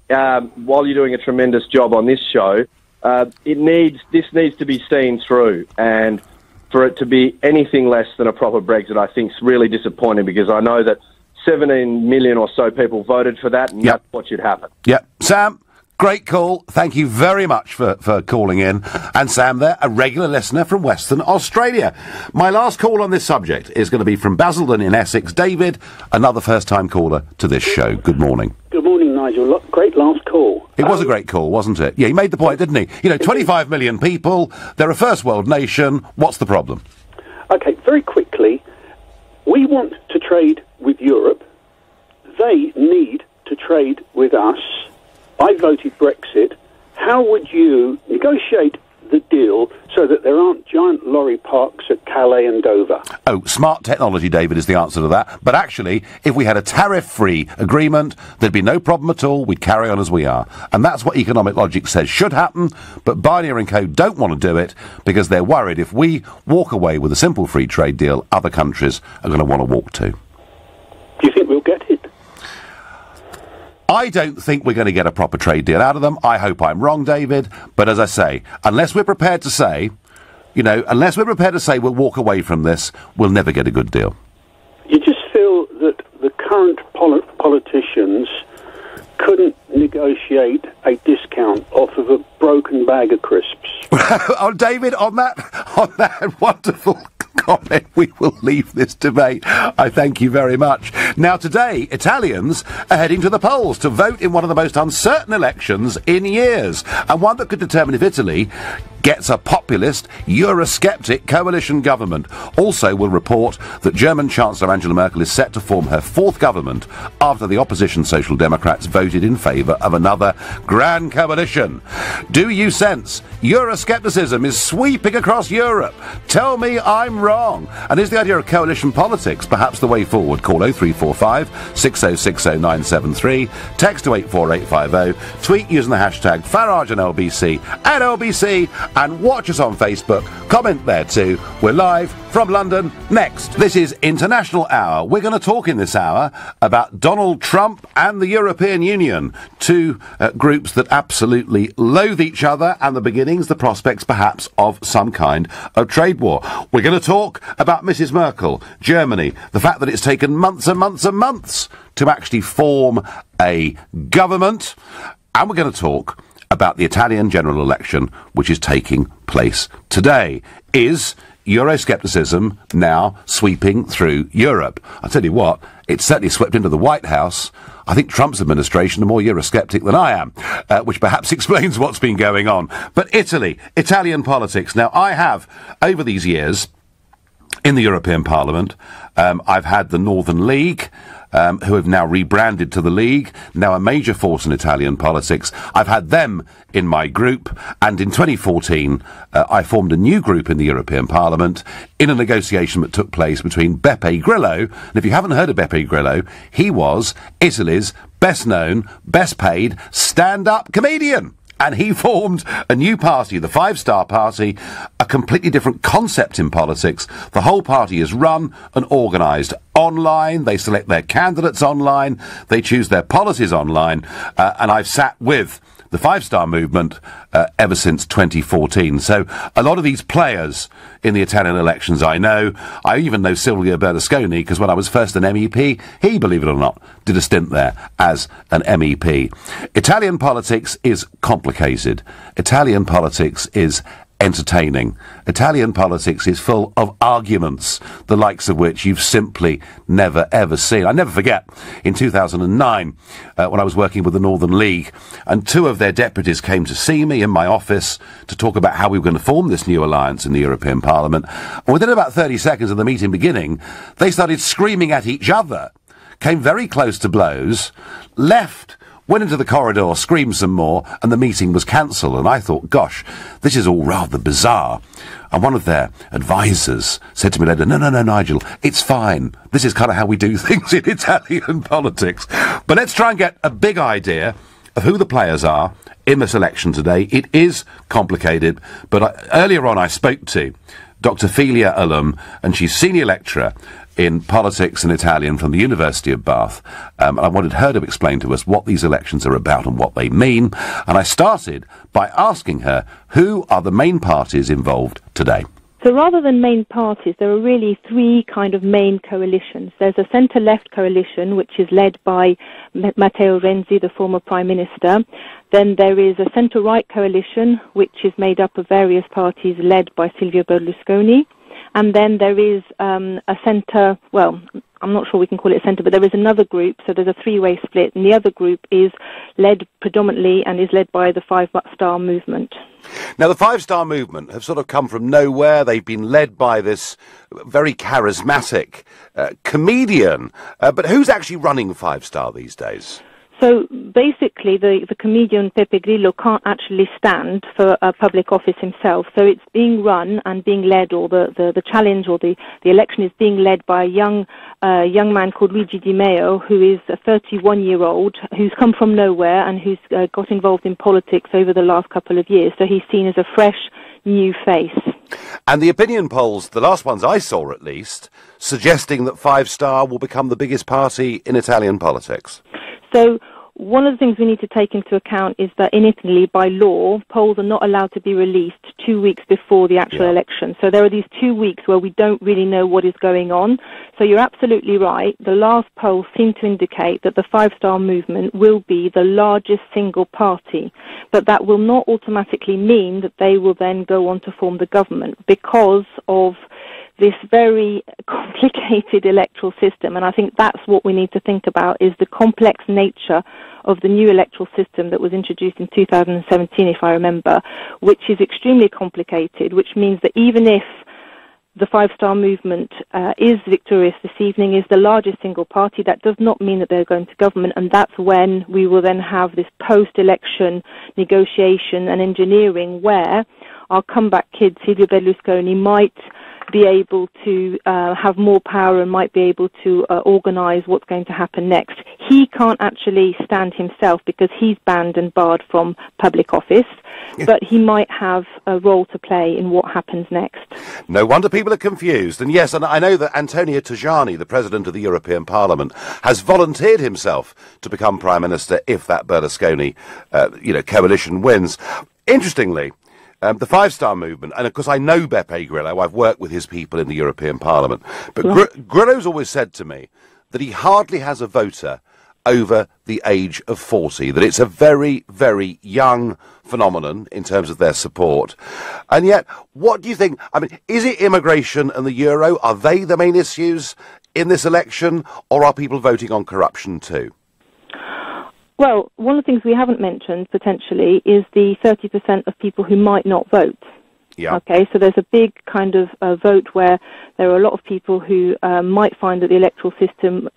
K: while you're doing a tremendous job on this show, this needs to be seen through, and for it to be anything less than a proper Brexit, I think is really disappointing, because I know that 17 million or so people voted for that, and that's what should happen.
A: Yep. Sam, great call. Thank you very much for calling in. And Sam there, a regular listener from Western Australia. My last call on this subject is going to be from Basildon in Essex. David, another first-time caller to this show. Good morning.
L: Good morning, Nigel. Great last call.
A: It was a great call, wasn't it? Yeah, he made the point, didn't he? 25 million people, they're a first world nation. What's the problem?
L: Okay, very quickly, we want to trade with Europe. They need to trade with us. I voted Brexit. How would you negotiate the deal so that there aren't giant lorry parks at Calais and Dover?
A: Oh, smart technology, David, is the answer to that. But actually, if we had a tariff-free agreement, there'd be no problem at all. We'd carry on as we are. And that's what economic logic says should happen. But Barnier and co don't want to do it because they're worried if we walk away with a simple free trade deal, other countries are going to want to walk too.
L: Do you think we'll get it?
A: I don't think we're going to get a proper trade deal out of them. I hope I'm wrong, David. But as I say, unless we're prepared to say we'll walk away from this, we'll never get a good deal.
L: You just feel that the current politicians couldn't negotiate a discount off of a broken bag of crisps.
A: Oh, David, on that wonderful comment, we will leave this debate. I thank you very much. Now, today, Italians are heading to the polls to vote in one of the most uncertain elections in years, and one that could determine if Italy gets a populist, Eurosceptic coalition government. Also will report that German Chancellor Angela Merkel is set to form her fourth government after the opposition Social Democrats voted in favour of another grand coalition. Do you sense Euroscepticism is sweeping across Europe? Tell me I'm wrong. And is the idea of coalition politics perhaps the way forward? Call 0345 6060973, text to 84850, tweet using the hashtag Farage and LBC at LBC, and watch us on Facebook. Comment there too. We're live from London next. This is International Hour. We're going to talk in this hour about Donald Trump and the European Union, two groups that absolutely loathe each other, and the beginnings, the prospects perhaps of some kind of trade war. We're going to talk about Mrs. Merkel, Germany, the fact that it's taken months and months and months to actually form a government, and we're going to talk about the Italian general election, which is taking place today. Is Euroscepticism now sweeping through Europe? I'll tell you what, it's certainly swept into the White House. I think Trump's administration are more Eurosceptic than I am, which perhaps explains what's been going on. But Italy, Italian politics. Now, I have, over these years, in the European Parliament, I've had the Northern League, who have now rebranded to the League, now a major force in Italian politics. I've had them in my group, and in 2014 I formed a new group in the European Parliament in a negotiation that took place between Beppe Grillo. And if you haven't heard of Beppe Grillo, he was Italy's best known, best paid stand-up comedian. And he formed a new party, the Five Star Party, a completely different concept in politics. The whole party is run and organised online. They select their candidates online. They choose their policies online. And I've sat with the Five Star movement ever since 2014. So a lot of these players in the Italian elections I know. I even know Silvio Berlusconi, because when I was first an MEP, he, believe it or not, did a stint there as an MEP. Italian politics is complicated. Italian politics is entertaining. Italian politics is full of arguments, the likes of which you've simply never, ever seen. I never forget, in 2009, when I was working with the Northern League, and two of their deputies came to see me in my office to talk about how we were going to form this new alliance in the European Parliament. And within about 30 seconds of the meeting beginning, they started screaming at each other, came very close to blows, left, went into the corridor, screamed some more, and the meeting was cancelled. And I thought, gosh, this is all rather bizarre. And one of their advisors said to me later, no, Nigel, it's fine. This is kind of how we do things in Italian politics. But let's try and get a big idea of who the players are in this election today. It is complicated, but earlier on I spoke to Dr. Filia Alum, and she's senior lecturer in politics and Italian from the University of Bath. And I wanted her to explain to us what these elections are about and what they mean. And I started by asking her, who are the main parties involved today?
M: So rather than main parties, there are really three kind of main coalitions. There's a centre-left coalition, which is led by Matteo Renzi, the former Prime Minister. Then there is a centre-right coalition, which is made up of various parties led by Silvio Berlusconi. And then there is a centre, well, I'm not sure we can call it a centre, but there is another group, so there's a three-way split, and the other group is led predominantly and is led by the Five Star Movement.
A: Now, the Five Star Movement have sort of come from nowhere. They've been led by this very charismatic comedian. But who's actually running Five Star these days?
M: So basically, the comedian Pepe Grillo can't actually stand for a public office himself. So it's being run and being led, or the challenge or the election is being led by a young man called Luigi Di Maio, who is a 31-year-old who's come from nowhere and who's got involved in politics over the last couple of years. So he's seen as a fresh, new face.
A: And the opinion polls, the last ones I saw at least, suggesting that Five Star will become the biggest party in Italian politics.
M: So one of the things we need to take into account is that in Italy, by law, polls are not allowed to be released 2 weeks before the actual election. So there are these 2 weeks where we don't really know what is going on. So you're absolutely right. The last polls seem to indicate that the Five Star Movement will be the largest single party. But that will not automatically mean that they will then go on to form the government because of this very complicated electoral system. And I think that's what we need to think about, is the complex nature of the new electoral system that was introduced in 2017, if I remember, which is extremely complicated, which means that even if the Five Star Movement is victorious this evening, is the largest single party, that does not mean that they're going to government, and that's when we will then have this post-election negotiation and engineering where our comeback kid, Silvio Berlusconi, might be able to have more power and might be able to organise what's going to happen next. He can't actually stand himself because he's banned and barred from public office, but he might have a role to play in what happens next.
A: No wonder people are confused. And yes, and I know that Antonio Tajani, the President of the European Parliament, has volunteered himself to become Prime Minister if that Berlusconi coalition wins. Interestingly, the Five Star Movement, and of course I know Beppe Grillo, I've worked with his people in the European Parliament, but Grillo's always said to me that he hardly has a voter over the age of 40, that it's a very, very young phenomenon in terms of their support. And yet, what do you think, I mean, is it immigration and the euro, are they the main issues in this election, or are people voting on corruption too?
M: Well, one of the things we haven't mentioned, potentially, is the 30% of people who might not vote.
A: Yeah.
M: Okay, so there's a big kind of vote where there are a lot of people who might find that the electoral system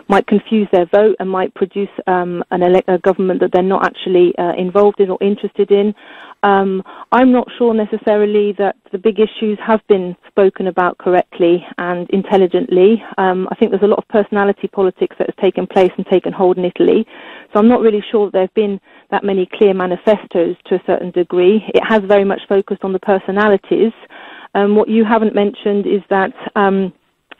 M: might confuse their vote and might produce a government that they're not actually involved in or interested in. I'm not sure necessarily that the big issues have been spoken about correctly and intelligently. I think there's a lot of personality politics that has taken place and taken hold in Italy. So I'm not really sure that there have been that many clear manifestos to a certain degree. It has very much focused on the personalities. What you haven't mentioned is that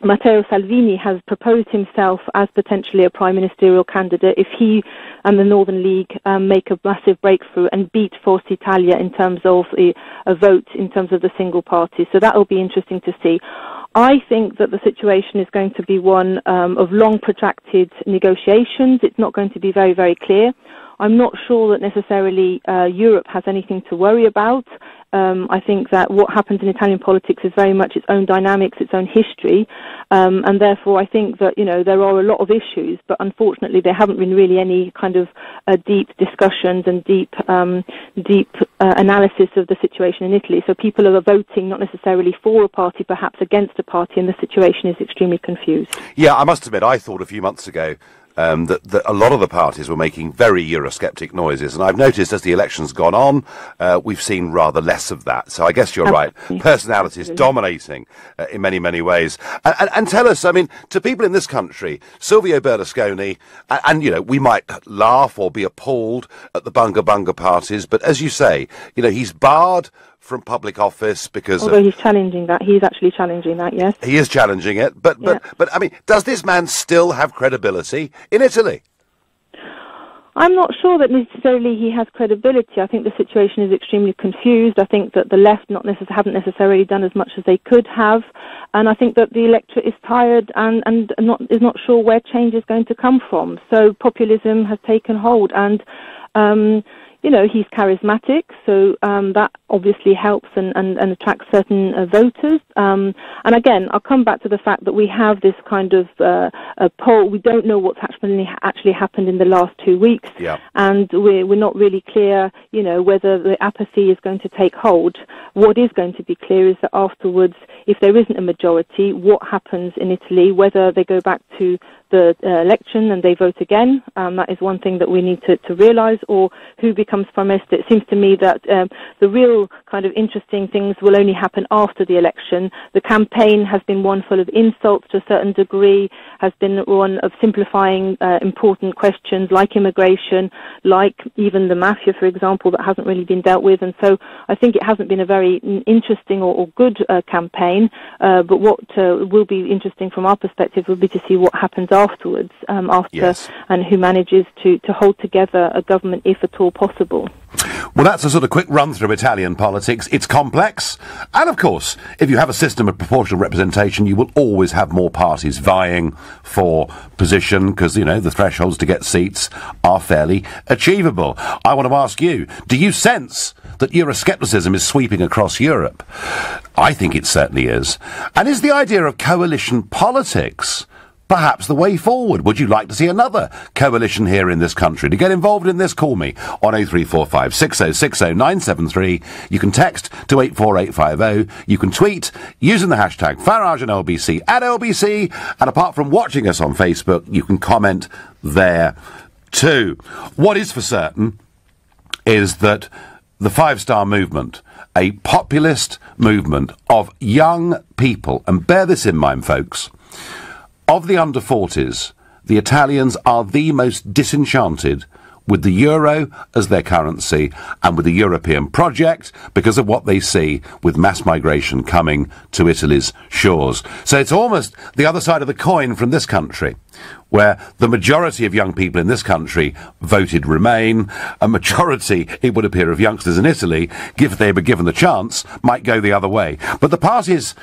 M: Matteo Salvini has proposed himself as potentially a prime ministerial candidate if he and the Northern League make a massive breakthrough and beat Forza Italia in terms of a vote in terms of the single party. So that will be interesting to see. I think that the situation is going to be one of long protracted negotiations. It's not going to be very, very clear. I'm not sure that necessarily Europe has anything to worry about. I think that what happens in Italian politics is very much its own dynamics, its own history, and therefore I think that, there are a lot of issues, but unfortunately there haven't been really any kind of deep discussions and deep analysis of the situation in Italy. So people are voting not necessarily for a party, perhaps against a party, and the situation is extremely confused.
A: Yeah, I must admit, I thought a few months ago that a lot of the parties were making very Eurosceptic noises, and I've noticed as the election's gone on, we've seen rather less of that. So I guess you're right. Personality is dominating in many, many ways. And tell us, I mean, to people in this country, Silvio Berlusconi, and we might laugh or be appalled at the Bunga Bunga parties, but as you say, he's barred from public office because
M: although he's challenging that. He's actually challenging that, yes.
A: He is challenging it, but I mean, does this man still have credibility in Italy?
M: I'm not sure that necessarily he has credibility. I think the situation is extremely confused. I think that the left haven't necessarily done as much as they could have, and I think that the electorate is tired and is not sure where change is going to come from. So populism has taken hold, and he's charismatic, so that obviously helps and attracts certain voters. And again, I'll come back to the fact that we have this kind of poll. We don't know what's actually happened in the last 2 weeks, and we're not really clear, whether the apathy is going to take hold. What is going to be clear is that afterwards, if there isn't a majority, what happens in Italy, whether they go back to the election and they vote again. That is one thing that we need to realise, or who becomes Prime Minister. It seems to me that the real kind of interesting things will only happen after the election. The campaign has been one full of insults to a certain degree, has been one of simplifying important questions like immigration, like even the mafia, for example, that hasn't really been dealt with. And so I think it hasn't been a very interesting or good campaign, but what will be interesting from our perspective will be to see what happens afterwards, and who manages to hold together a government, if at all possible.
A: Well, that's a sort of quick run through Italian politics. It's complex, and of course, if you have a system of proportional representation, you will always have more parties vying for position, because, the thresholds to get seats are fairly achievable. I want to ask you, do you sense that Euroscepticism is sweeping across Europe? I think it certainly is. And is the idea of coalition politics perhaps the way forward? Would you like to see another coalition here in this country? To get involved in this, call me on 0345 6060 973. You can text to 84850. You can tweet using the hashtag Farage and LBC at LBC. And apart from watching us on Facebook, you can comment there too. What is for certain is that the Five Star Movement, a populist movement of young people, and bear this in mind, folks, of the under-40s, the Italians are the most disenchanted with the euro as their currency and with the European project because of what they see with mass migration coming to Italy's shores. So it's almost the other side of the coin from this country, where the majority of young people in this country voted Remain. A majority, it would appear, of youngsters in Italy, if they were given the chance, might go the other way. But the parties...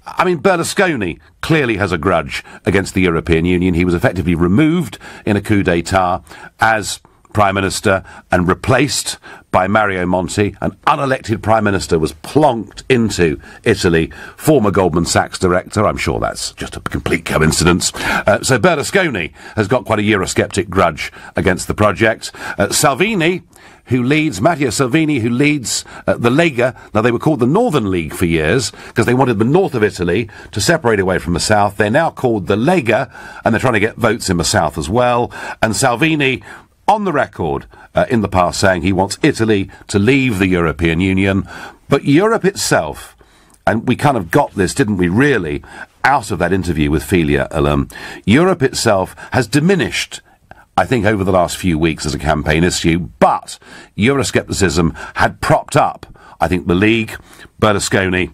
A: I mean, Berlusconi clearly has a grudge against the European Union. He was effectively removed in a coup d'etat as Prime Minister and replaced by Mario Monti. An unelected Prime Minister was plonked into Italy, former Goldman Sachs director. I'm sure that's just a complete coincidence. So Berlusconi has got quite a Eurosceptic grudge against the project. Matteo Salvini, who leads the Lega. Now, they were called the Northern League for years because they wanted the north of Italy to separate away from the south. They're now called the Lega, and they're trying to get votes in the south as well. And Salvini, on the record in the past, saying he wants Italy to leave the European Union. But Europe itself, and we kind of got this, didn't we, really, out of that interview with Filia Alum, Europe itself has diminished, I think, over the last few weeks as a campaign issue, but Euroscepticism had propped up, I think, the League, Berlusconi,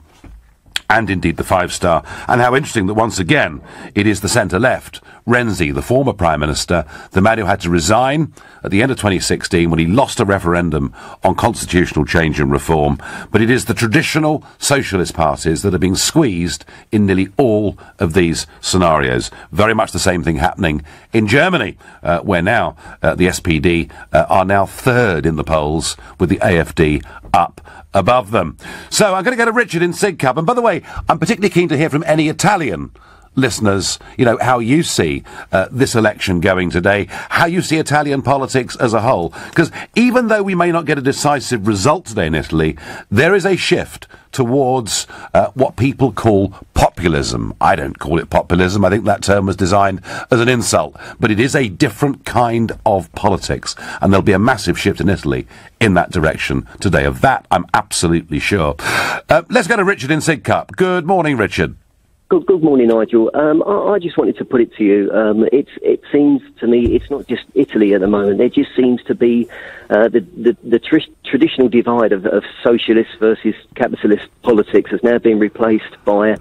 A: and indeed the Five Star. And how interesting that once again it is the centre-left Renzi, the former Prime Minister, the man who had to resign at the end of 2016 when he lost a referendum on constitutional change and reform. But it is the traditional socialist parties that are being squeezed in nearly all of these scenarios. Very much the same thing happening in Germany, where now the SPD are now third in the polls, with the AfD up above them. So I'm going to go to Richard in Sidcup. And by the way, I'm particularly keen to hear from any Italian listeners, how you see this election going today, how you see Italian politics as a whole. Because even though we may not get a decisive result today in Italy, there is a shift towards what people call populism. I don't call it populism. I think that term was designed as an insult. But it is a different kind of politics. And there'll be a massive shift in Italy in that direction today. Of that, I'm absolutely sure. Let's go to Richard in Sidcup. Good morning, Richard.
N: Good morning, Nigel. I just wanted to put it to you. It seems to me it's not just Italy at the moment. There just seems to be the traditional divide of socialist versus capitalist politics has now been replaced by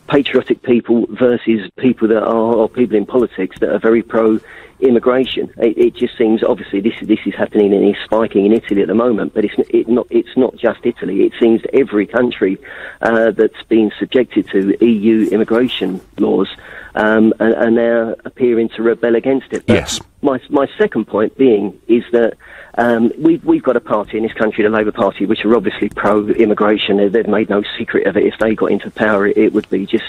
N: patriotic people versus people that are people in politics that are very pro-immigration. It just seems, obviously, this is happening and is spiking in Italy at the moment, but it's not just Italy. It seems that every country that's been subjected to EU immigration laws are now appearing to rebel against it. But
A: yes.
N: My second point being is that we've got a party in this country, the Labour Party, which are obviously pro-immigration. They've made no secret of it. If they got into power, it would be just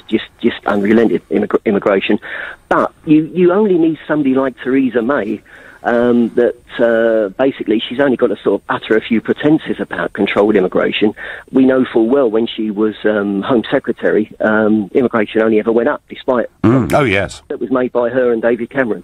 N: unrelented immigration. But you only need somebody like Theresa May, that basically she's only got to sort of utter a few pretences about controlled immigration. We know full well when she was Home Secretary, immigration only ever went up, despite
A: oh yes,
N: that was made by her and David Cameron.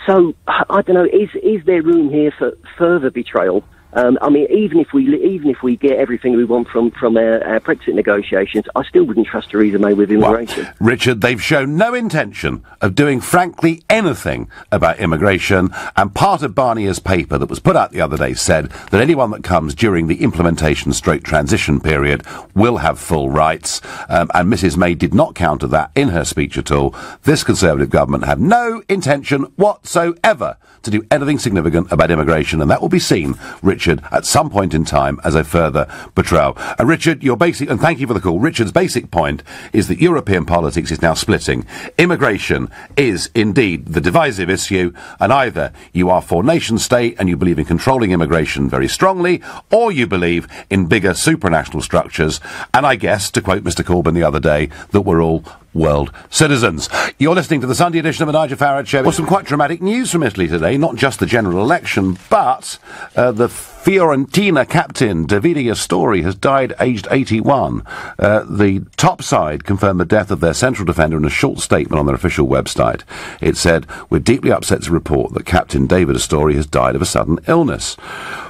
N: So I don't know. Is there room here for further betrayal? I mean, even if we get everything we want from our Brexit negotiations, I still wouldn't trust Theresa May with immigration.
A: Well, Richard, they've shown no intention of doing, frankly, anything about immigration. And part of Barnier's paper that was put out the other day said that anyone that comes during the implementation/transition period will have full rights. And Mrs. May did not counter that in her speech at all. This Conservative government have no intention whatsoever to do anything significant about immigration, and that will be seen, Richard, at some point in time as a further betrayal. Richard, and thank you for the call. Richard's basic point is that European politics is now splitting. Immigration is indeed the divisive issue, and either you are for nation state and you believe in controlling immigration very strongly, or you believe in bigger supranational structures, and I guess, to quote Mr. Corbyn the other day, that we're all world citizens. You're listening to the Sunday edition of the Nigel Farage Show. Well, some quite dramatic news from Italy today, not just the general election, but the Fiorentina captain, Davide Astori, has died aged 81. The top side confirmed the death of their central defender in a short statement on their official website. It said, "We're deeply upset to report that Captain David Astori has died of a sudden illness.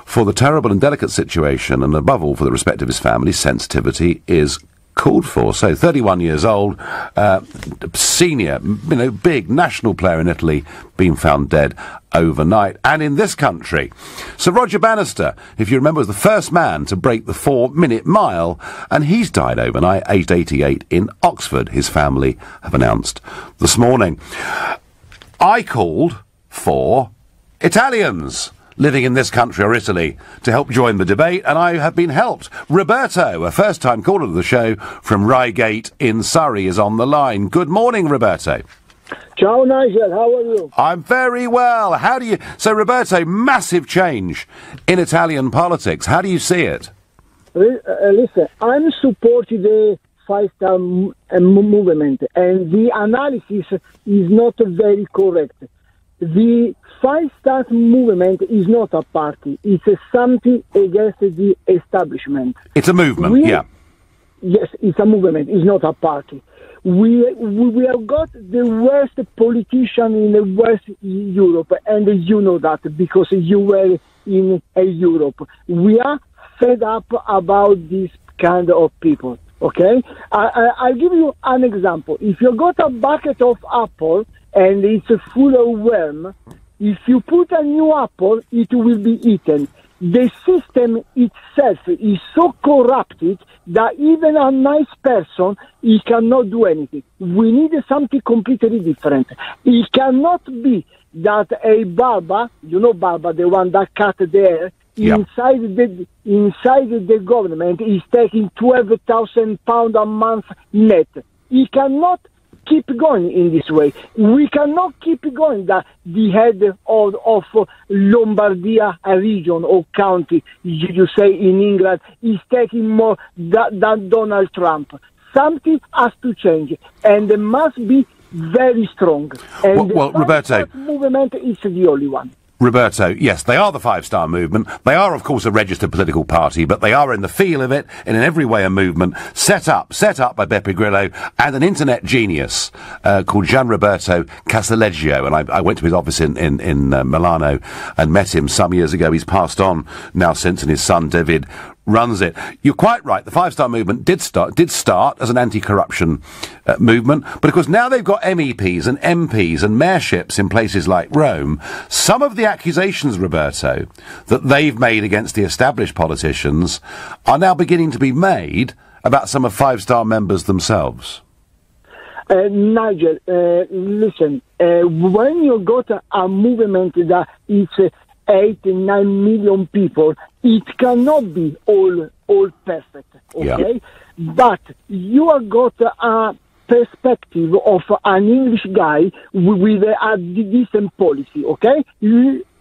A: For the terrible and delicate situation, and above all for the respect of his family, sensitivity is called for." So 31 years old, senior, big national player in Italy, being found dead overnight. And in this country, Sir Roger Bannister, if you remember, was the first man to break the 4-minute mile, and he's died overnight, aged 88, in Oxford, his family have announced this morning. I called for Italians living in this country or Italy to help join the debate, and I have been helped. Roberto, a first-time caller to the show from Reigate in Surrey, is on the line. Good morning, Roberto.
O: Ciao, Nigel. How are you?
A: I'm very well. How do you... So, Roberto, massive change in Italian politics. How do you see it?
O: Listen, I'm supporting the five-star movement, and the analysis is not very correct. The five-star movement is not a party. It's something against the establishment.
A: It's a movement, yeah.
O: Yes, it's a movement. It's not a party. We have got the worst politician in West Europe, and you know that because you were in Europe. We are fed up about this kind of people, okay? I'll give you an example. If you got a bucket of apple and it's full of worm, if you put a new apple, it will be eaten. The system itself is so corrupted that even a nice person, he cannot do anything. We need something completely different. It cannot be that a barber, you know barber, the one that cut the hair, inside the government is taking £12,000 a month net. He cannot keep going in this way. We cannot keep going that the head of Lombardia region or county, you say in England, is taking more than Donald Trump. Something has to change, and it must be very strong. And
A: well, Roberto,
O: movement is the only one.
A: Roberto, yes, they are the Five Star Movement. They are, of course, a registered political party, but they are in the feel of it, and in every way a movement, set up by Beppe Grillo and an internet genius called Gian Roberto Casaleggio. And I went to his office in Milano and met him some years ago. He's passed on now since, and his son David runs it. You're quite right. The Five Star Movement did start as an anti-corruption movement, but of course now they've got MEPs and MPs and mayorships in places like Rome. Some of the accusations, Roberto, that they've made against the established politicians are now beginning to be made about some of Five Star members themselves.
O: Nigel, listen, when you got a movement that is 8-9 million people, it cannot be all perfect, okay? Yeah. But you have got a perspective of an English guy with a decent policy, okay?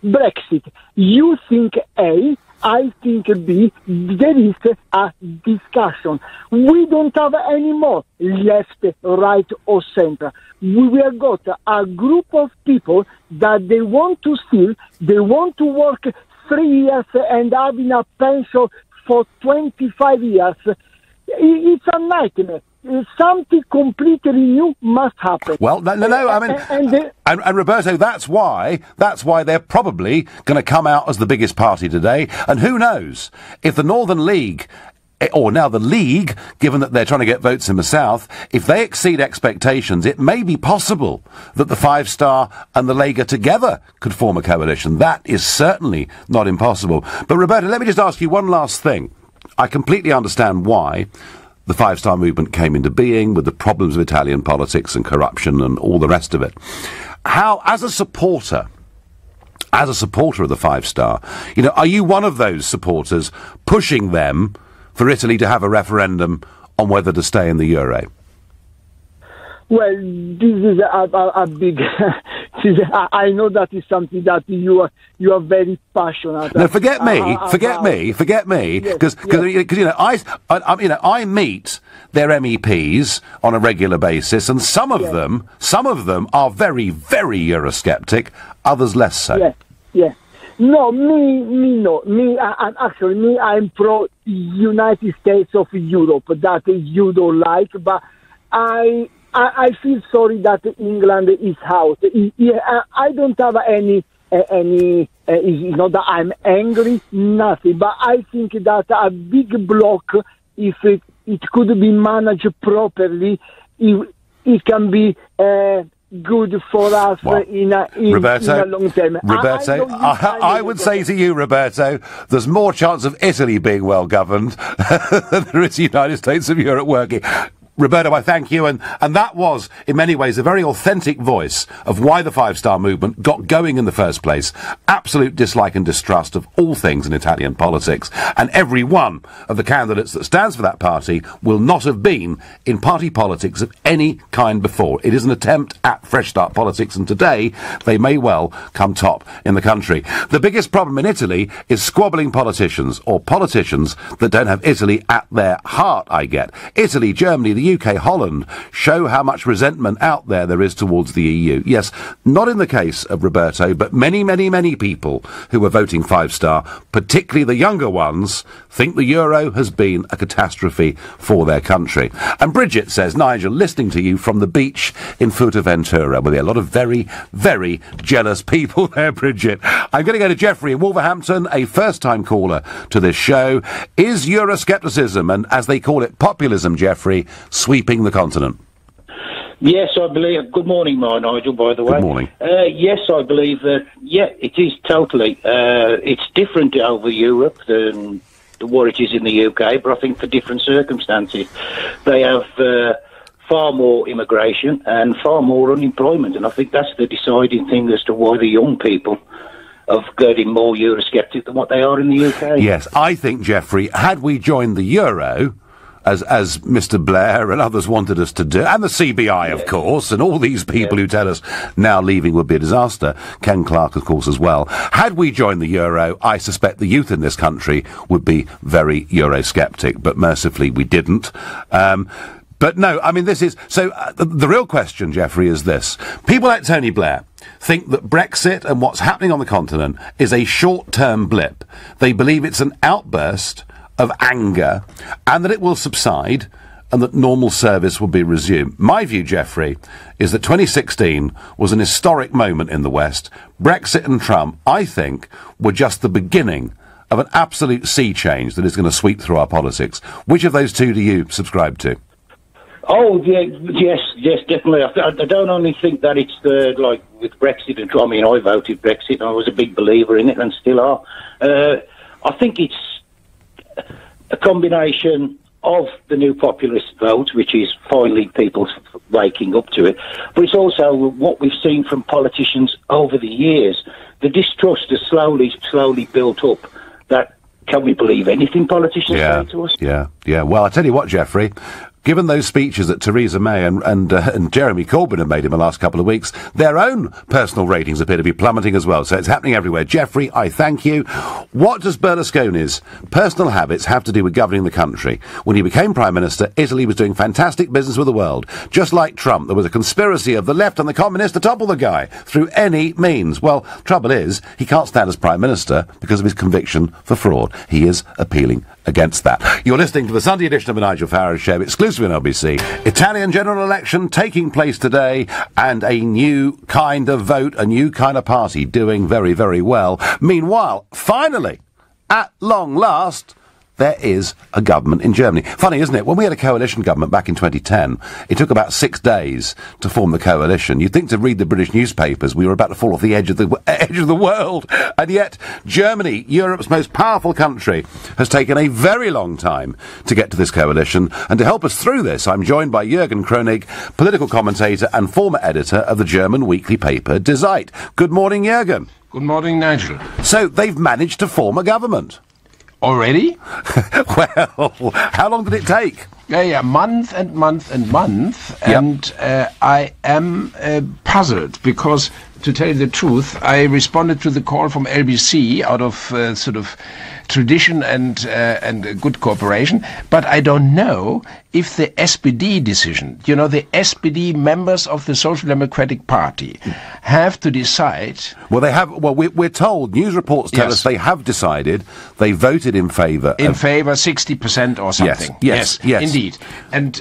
O: Brexit. You think A, I think B. There is a discussion. We don't have any more left, right, or center. We have got a group of people that they want to steal, they want to work 3 years and having a pension for 25 years. It's a nightmare. Something completely new must happen.
A: Well, no. I mean, and Roberto, that's why they're probably going to come out as the biggest party today. And who knows if the Northern League, or now the League, given that they're trying to get votes in the South, if they exceed expectations, it may be possible that the Five Star and the Lega together could form a coalition. That is certainly not impossible. But Roberto, let me just ask you one last thing. I completely understand why the Five Star Movement came into being, with the problems of Italian politics and corruption and all the rest of it. How, as a supporter of the Five Star, are you one of those supporters pushing them for Italy to have a referendum on whether to stay in the euro?
O: Well, this is a big... I know that is something that you are very passionate.
A: No, forget me, because I meet their MEPs on a regular basis, and some of them are very, very Eurosceptic, others less so.
O: Yeah. No, me, I'm pro United States of Europe, that you don't like, but I feel sorry that England is out. I don't have any. It's not that I'm angry, nothing. But I think that a big block, if it could be managed properly, it can be good for us in a long term.
A: Roberto, I would say to you, Roberto, there's more chance of Italy being well governed than there is the United States of Europe working. Roberto, I thank you, and that was, in many ways, a very authentic voice of why the Five Star Movement got going in the first place. Absolute dislike and distrust of all things in Italian politics, and every one of the candidates that stands for that party will not have been in party politics of any kind before. It is an attempt at fresh start politics, and today they may well come top in the country. The biggest problem in Italy is squabbling politicians, or politicians that don't have Italy at their heart, I get. Italy, Germany, the UK, Holland show how much resentment out there is towards the EU. Yes, not in the case of Roberto, but many, many, many people who are voting Five Star, particularly the younger ones, think the euro has been a catastrophe for their country. And Bridget says, Nigel, listening to you from the beach in Fuerteventura, with a lot of very, very jealous people there, Bridget. I'm going to go to Jeffrey in Wolverhampton, a first-time caller to this show. Is Euroscepticism, and as they call it, populism, Jeffrey, sweeping the continent?
P: Yes, I believe. Good morning, Nigel, by the way.
A: Good morning.
P: Yes, I believe that, it is totally. It's different over Europe than what it is in the UK, but I think for different circumstances. They have far more immigration and far more unemployment, and I think that's the deciding thing as to why the young people are getting more Eurosceptic than what they are in the UK.
A: Yes, I think, Jeffrey, had we joined the Euro, as Mr. Blair and others wanted us to do, and the CBI, of course, and all these people who tell us now leaving would be a disaster, Ken Clarke, of course, as well. Had we joined the Euro, I suspect the youth in this country would be very Eurosceptic, but mercifully we didn't. But no, I mean, this is... So, the real question, Jeffrey, is this. People like Tony Blair think that Brexit and what's happening on the continent is a short-term blip. They believe it's an outburst of anger, and that it will subside, and that normal service will be resumed. My view, Jeffrey, is that 2016 was an historic moment in the West. Brexit and Trump, I think, were just the beginning of an absolute sea change that is going to sweep through our politics. Which of those two do you subscribe to?
P: Oh, yeah, yes, definitely. I don't only think that it's like with Brexit and Trump. I mean, I voted Brexit. I was a big believer in it and still are. I think it's a combination of the new populist vote, which is finally people waking up to it, but it's also what we've seen from politicians over the years. The distrust has slowly built up. That can we believe anything politicians say to us?
A: Yeah. Well, I tell you what, Jeffrey. Given those speeches that Theresa May and Jeremy Corbyn have made in the last couple of weeks, their own personal ratings appear to be plummeting as well. So it's happening everywhere. Jeffrey, I thank you. What does Berlusconi's personal habits have to do with governing the country? When he became Prime Minister, Italy was doing fantastic business with the world. Just like Trump, there was a conspiracy of the left and the communists to topple the guy through any means. Well, trouble is, he can't stand as Prime Minister because of his conviction for fraud. He is appealing against that. You're listening to the Sunday edition of the Nigel Farage Show, exclusively on LBC. Italian general election taking place today, and a new kind of vote, a new kind of party doing very, very well. Meanwhile, finally, at long last, there is a government in Germany. Funny, isn't it? When we had a coalition government back in 2010, it took about 6 days to form the coalition. You'd think to read the British newspapers, we were about to fall off the edge of the world. And yet, Germany, Europe's most powerful country, has taken a very long time to get to this coalition. And to help us through this, I'm joined by Jürgen Kronig, political commentator and former editor of the German weekly paper Die Zeit. Good morning, Jürgen.
Q: Good morning, Nigel.
A: So, they've managed to form a government.
Q: Already?
A: Well, how long did it take?
Q: Month and month and month. Yep. And I am puzzled because, to tell you the truth, I responded to the call from LBC out of sort of tradition and good cooperation, but I don't know if the SPD decision, the SPD members of the Social Democratic Party have to decide.
A: Well, they have. Well, we're told, news reports tell us they have decided. They voted in favour.
Q: In favour, 60% or something.
A: Yes,
Q: indeed. And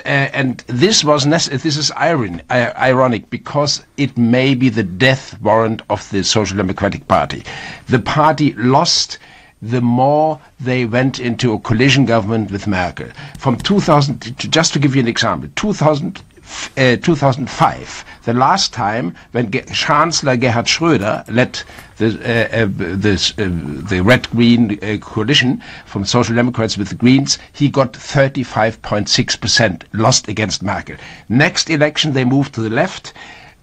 Q: this was this is ironic because it may be the death warrant of the Social Democratic Party. The party lost the more they went into a coalition government with Merkel. From 2000, just to give you an example, 2005, the last time when Chancellor Gerhard Schröder led the Red-Green coalition from Social Democrats with the Greens, he got 35.6%, lost against Merkel. Next election, they moved to the left.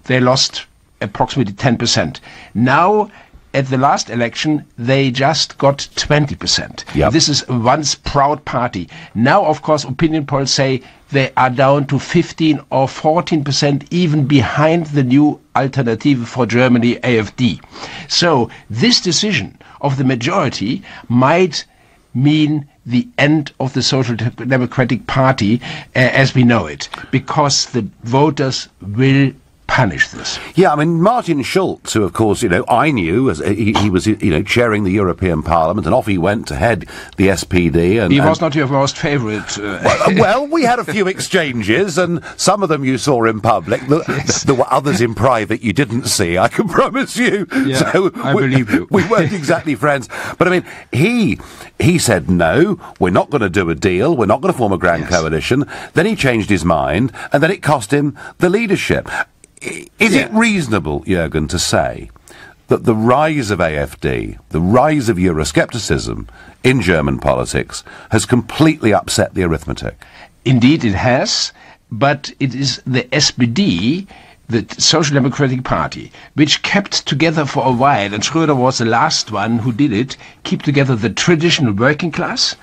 Q: They lost approximately 10%. Now, at the last election, they just got 20%.
A: Yep.
Q: This is a once proud party. Now, of course, opinion polls say they are down to 15 or 14%, even behind the new Alternative for Germany, AfD. So this decision of the majority might mean the end of the Social Democratic Party as we know it, because the voters will punish this.
A: Yeah, I mean, Martin Schulz, who, of course, I knew, as he was, chairing the European Parliament, and off he went to head the SPD. And
Q: he was not your most favourite.
A: Well, we had a few exchanges, and some of them you saw in public. There were others in private you didn't see, I can promise you.
Q: Yeah,
A: so
Q: I believe you.
A: We weren't exactly friends. But, I mean, he said, no, we're not going to do a deal, we're not going to form a grand coalition. Then he changed his mind, and then it cost him the leadership. Is it reasonable, Jürgen, to say that the rise of AfD, the rise of Euroscepticism in German politics, has completely upset the arithmetic?
Q: Indeed it has, but it is the SPD, the Social Democratic Party, which kept together for a while, and Schröder was the last one who did it, keep together the traditional working class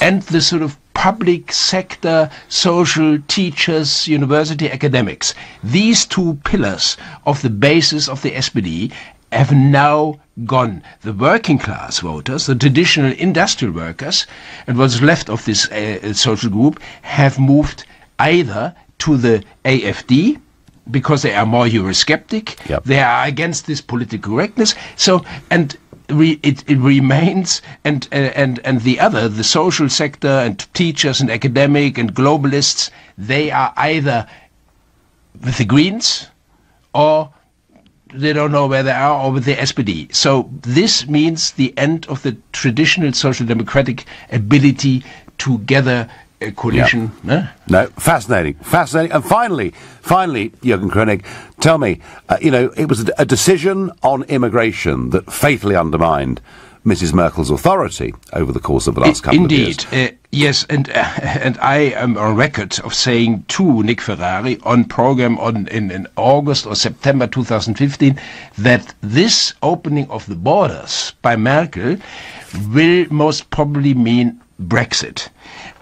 Q: and the sort of public sector, social, teachers, university academics. These two pillars of the basis of the SPD have now gone. The working class voters, the traditional industrial workers, and what's left of this social group, have moved either to the AfD, because they are more Eurosceptic, they are against this political correctness, it remains, and the other, the social sector and teachers and academic and globalists, they are either with the Greens or they don't know where they are, or with the SPD. So this means the end of the traditional social democratic ability to gather a coalition.
A: No, fascinating. And finally, Jürgen Koenig, tell me, it was a decision on immigration that fatally undermined Mrs. Merkel's authority over the course of the last couple of years.
Q: Indeed, yes, and I am on record of saying to Nick Ferrari on program in August or September 2015 that this opening of the borders by Merkel will most probably mean Brexit.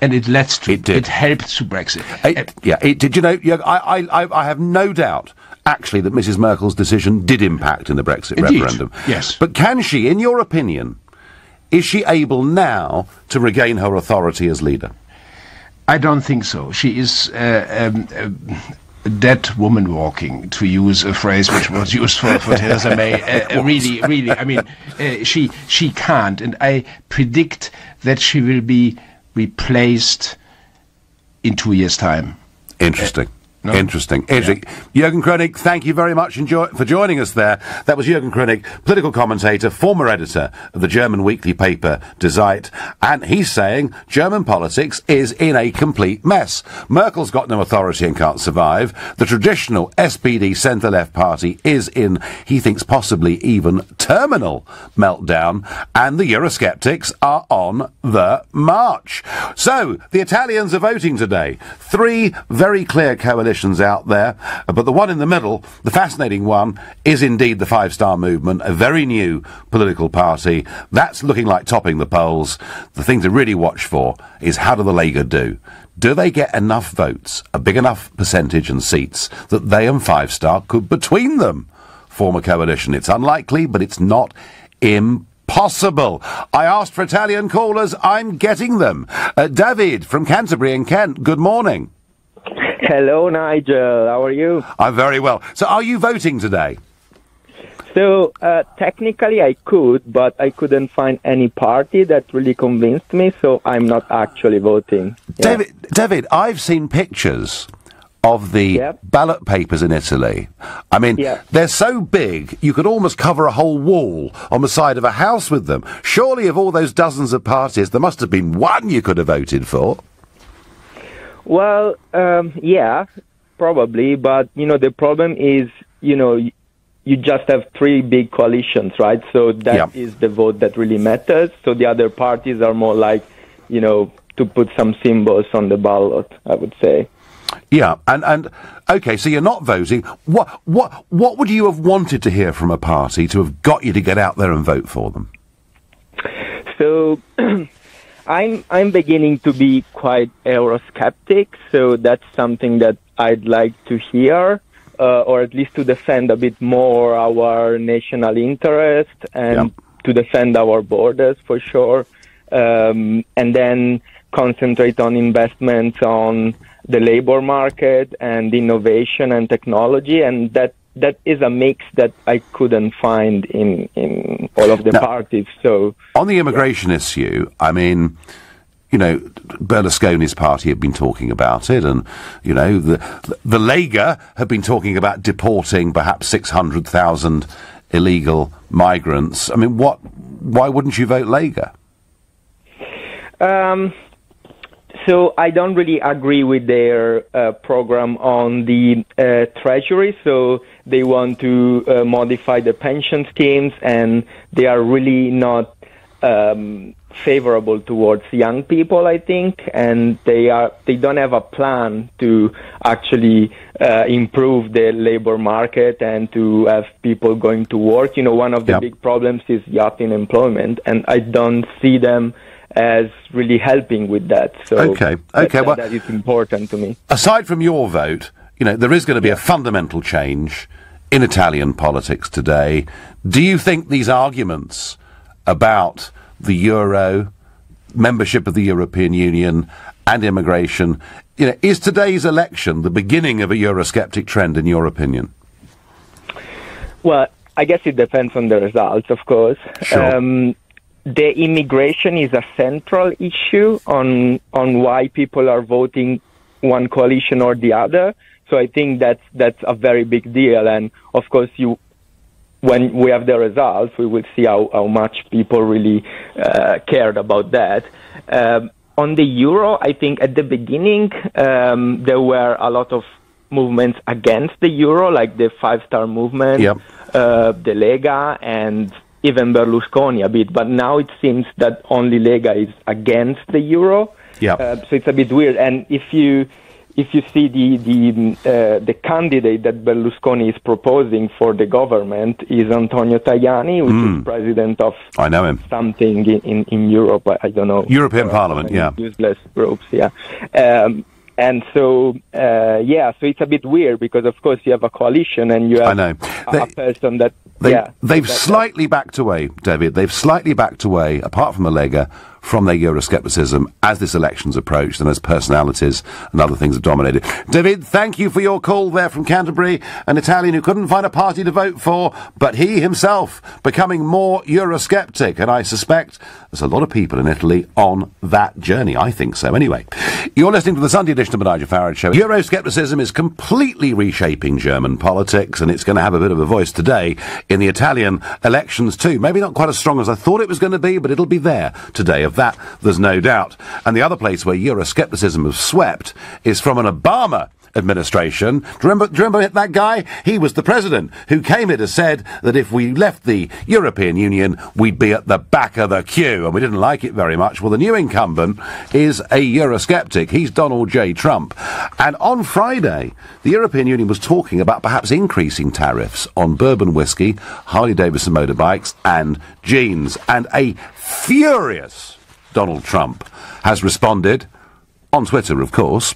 Q: And it led to it helped to Brexit.
A: It did. I have no doubt, actually, that Mrs. Merkel's decision did impact in the Brexit referendum.
Q: Yes.
A: But can she, in your opinion, is she able now to regain her authority as leader?
Q: I don't think so. She is a dead woman walking, to use a phrase which was used for Theresa May. Really, I mean, she can't, and I predict that she will be replaced in 2 years' time.
A: Interesting. Interesting. Jürgen Koenig, thank you very much for joining us there. That was Jürgen Koenig, political commentator, former editor of the German weekly paper Die Zeit, and he's saying German politics is in a complete mess. Merkel's got no authority and can't survive. The traditional SPD centre-left party is in, he thinks, possibly even terminal meltdown, and the Eurosceptics are on the march. So, the Italians are voting today. 3 very clear coalitions out there, but the one in the middle, the fascinating one, is indeed the Five Star Movement, a very new political party. That's looking like topping the polls. The thing to really watch for is how do the Lega do? Do they get enough votes, a big enough percentage and seats, that they and Five Star could, between them, form a coalition? It's unlikely, but it's not impossible. I asked for Italian callers. I'm getting them. David from Canterbury in Kent, good morning.
R: Hello, Nigel. How are you?
A: I'm very well. So are you voting today?
R: So, technically I could, but I couldn't find any party that really convinced me, so I'm not actually voting. Yeah.
A: David, I've seen pictures of the ballot papers in Italy. I mean, they're so big, you could almost cover a whole wall on the side of a house with them. Surely of all those dozens of parties, there must have been one you could have voted for.
R: Well, yeah, probably, but, the problem is, you just have 3 big coalitions, right? So that is the vote that really matters. So the other parties are more like, to put some symbols on the ballot, I would say.
A: Yeah, and okay, so you're not voting. What would you have wanted to hear from a party to have got you to get out there and vote for them?
R: So I'm beginning to be quite Eurosceptic, so that's something that I'd like to hear, or at least to defend a bit more our national interest and to defend our borders for sure. And then concentrate on investments on the labor market and innovation and technology, and that is a mix that I couldn't find in all of the parties. So
A: on the immigration issue, I mean, you know, Berlusconi's party have been talking about it, and, you know, the Lega have been talking about deporting perhaps 600,000 illegal migrants. I mean, why wouldn't you vote Lega?
R: So I don't really agree with their program on the treasury. So they want to modify the pension schemes, and they are really not favorable towards young people, I think, and they don't have a plan to actually improve the labor market and to have people going to work. You know, one of the big problems is youth unemployment, and I don't see them as really helping with that. So
A: okay, well,
R: that is important to me.
A: Aside from your vote, you know, there is going to be a fundamental change in Italian politics today. Do you think these arguments about the euro, membership of the European Union and immigration, you know, is today's election the beginning of a Eurosceptic trend, in your opinion?
R: Well, I guess it depends on the results, of course.
A: Sure.
R: The immigration is a central issue on why people are voting one coalition or the other. So I think that's a very big deal. And of course, when we have the results, we will see how much people really cared about that. On the euro, I think at the beginning there were a lot of movements against the euro, like the 5-star movement, the Lega, and even Berlusconi a bit, but now it seems that only Lega is against the euro. So it's a bit weird. And if you see the candidate that Berlusconi is proposing for the government is Antonio Tajani, which is president of
A: I know him.
R: Something in Europe. I don't know.
A: European Parliament,
R: useless groups, And so, so it's a bit weird because, of course, you have a coalition and you have a person that...
A: They've slightly backed away, David. They've slightly backed away, apart from the Lega, from their Euroscepticism as this election's approached and as personalities and other things have dominated. David, thank you for your call there from Canterbury, an Italian who couldn't find a party to vote for, but he himself becoming more Eurosceptic. And I suspect there's a lot of people in Italy on that journey. I think so, anyway. You're listening to the Sunday edition of the Nigel Farage Show. Euroscepticism is completely reshaping German politics, and it's going to have a bit of a voice today in the Italian elections too. Maybe not quite as strong as I thought it was going to be, but it'll be there today. Of that, there's no doubt. And the other place where Euroscepticism has swept is from an Obama administration. Do you remember that guy? He was the president who came in and said that if we left the European Union, we'd be at the back of the queue, and we didn't like it very much. Well, the new incumbent is a Eurosceptic. He's Donald J. Trump. And on Friday, the European Union was talking about perhaps increasing tariffs on bourbon whiskey, Harley-Davidson motorbikes, and jeans. And a furious Donald Trump has responded, on Twitter, of course,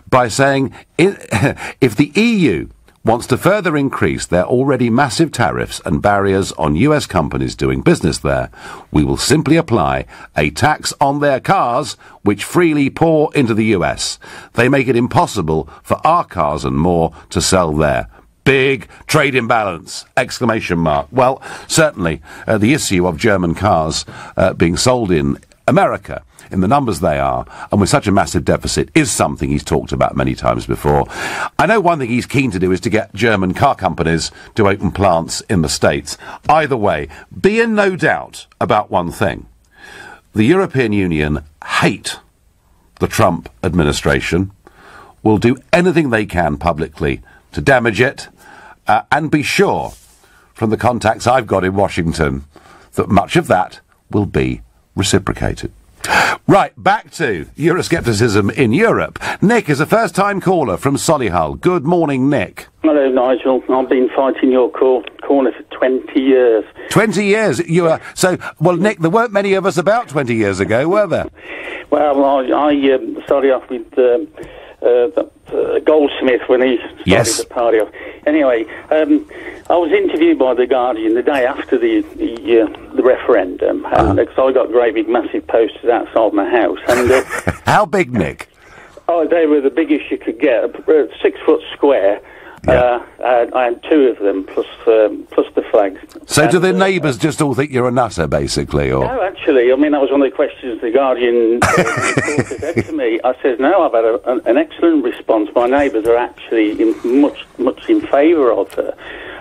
A: by saying if the EU wants to further increase their already massive tariffs and barriers on US companies doing business there, we will simply apply a tax on their cars which freely pour into the US. They make it impossible for our cars and more to sell there. Big trade imbalance! Exclamation mark. Well, certainly the issue of German cars being sold in America, in the numbers they are, and with such a massive deficit, is something he's talked about many times before. I know one thing he's keen to do is to get German car companies to open plants in the States. Either way, be in no doubt about one thing. The European Union hate the Trump administration, will do anything they can publicly to damage it, and be sure, from the contacts I've got in Washington, that much of that will be reciprocated. Right, back to Euroscepticism in Europe. Nick is a first-time caller from Solihull. Good morning, Nick.
S: Hello, Nigel. I've been fighting your corner for 20 years.
A: 20 years? Well, Nick, there weren't many of us about 20 years ago, were there?
S: Well, I started off with Goldsmith when he started the party off. Anyway, I was interviewed by The Guardian the day after the referendum, and because I got great big massive posters outside my house, and
A: how big, Nick?
S: Oh, they were the biggest you could get, 6 foot square. I had 2 of them, plus the flags.
A: So do the neighbours just all think you're a nutter, basically? Or?
S: No, actually, I mean, that was one of the questions the Guardian reporter said to me. I said, no, I've had an excellent response. My neighbours are actually much in favour of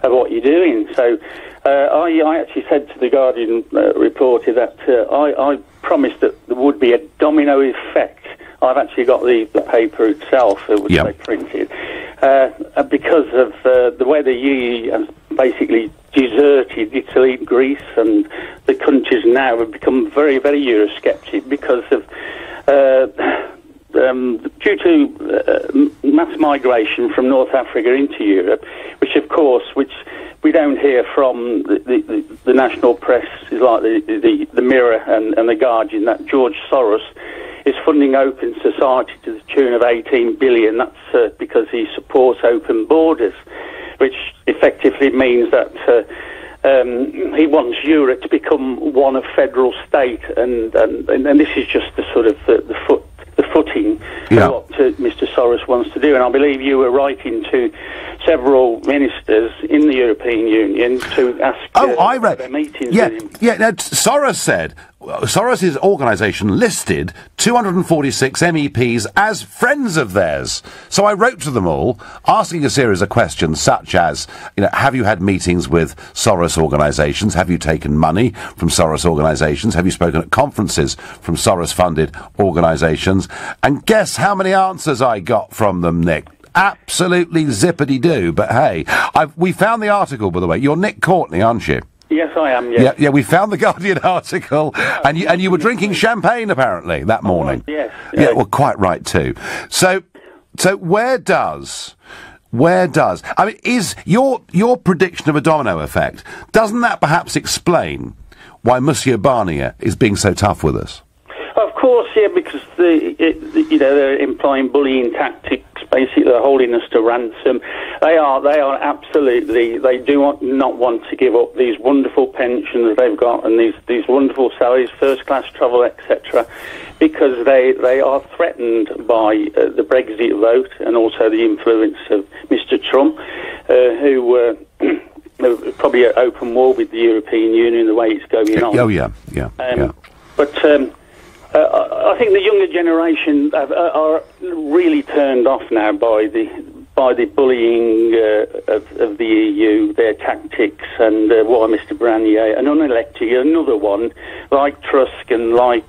S: what you're doing. So I actually said to the Guardian reporter that I promised that there would be a domino effect. I've actually got the paper itself, which they printed, because of the way the EU has basically deserted Italy and Greece, and the countries now have become very, very Eurosceptic because of due to mass migration from North Africa into Europe, which we don't hear from the national press, is like the Mirror and the Guardian, that George Soros is funding open society to the tune of 18 billion. That's because he supports open borders, which effectively means that he wants Europe to become one of federal state, and this is just the sort of the footing of what Mr. Soros wants to do. And I believe you were writing to several ministers in the European Union to ask their meetings with him.
A: Yeah, no, Soros said, Soros's organisation listed 246 MEPs as friends of theirs. So I wrote to them all, asking a series of questions such as, have you had meetings with Soros organisations? Have you taken money from Soros organisations? Have you spoken at conferences from Soros-funded organisations? And guess how many answers I got from them, Nick? Absolutely zippity-doo, but hey, we found the article, by the way. You're Nick Courtney, aren't you?
S: Yes, I am, yes.
A: Yeah, we found the Guardian article, and you were drinking champagne, apparently, that morning.
S: Yes.
A: Yeah, well, quite right, too. So where does, I mean, is your prediction of a domino effect, doesn't that perhaps explain why Monsieur Barnier is being so tough with us?
S: Of course, yeah, because they're employing bullying tactics. Basically, they're holding us to ransom. They are absolutely. They do not want to give up these wonderful pensions they've got and these wonderful salaries, first-class travel, etc., because they are threatened by the Brexit vote and also the influence of Mr. Trump, who. Probably at open war with the European Union the way it's going on.
A: Oh yeah.
S: But. I think the younger generation are really turned off now by the bullying of the EU, their tactics, and why Mr. Barnier, an unelected, another one like Tusk and like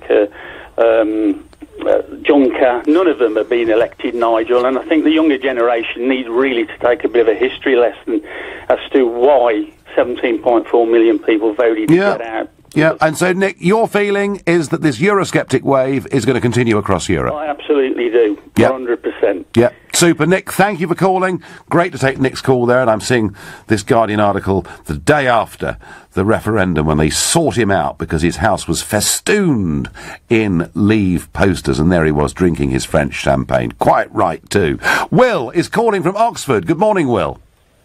S: Juncker, none of them have been elected, Nigel, and I think the younger generation need really to take a bit of a history lesson as to why 17.4 million people voted to get out.
A: Yeah, and so, Nick, your feeling is that this Eurosceptic wave is going to continue across Europe?
S: I absolutely do, 100%.
A: Yeah, super. Nick, thank you for calling. Great to take Nick's call there, and I'm seeing this Guardian article the day after the referendum when they sought him out because his house was festooned in Leave posters, and there he was drinking his French champagne. Quite right, too. Will is calling from Oxford. Good morning, Will.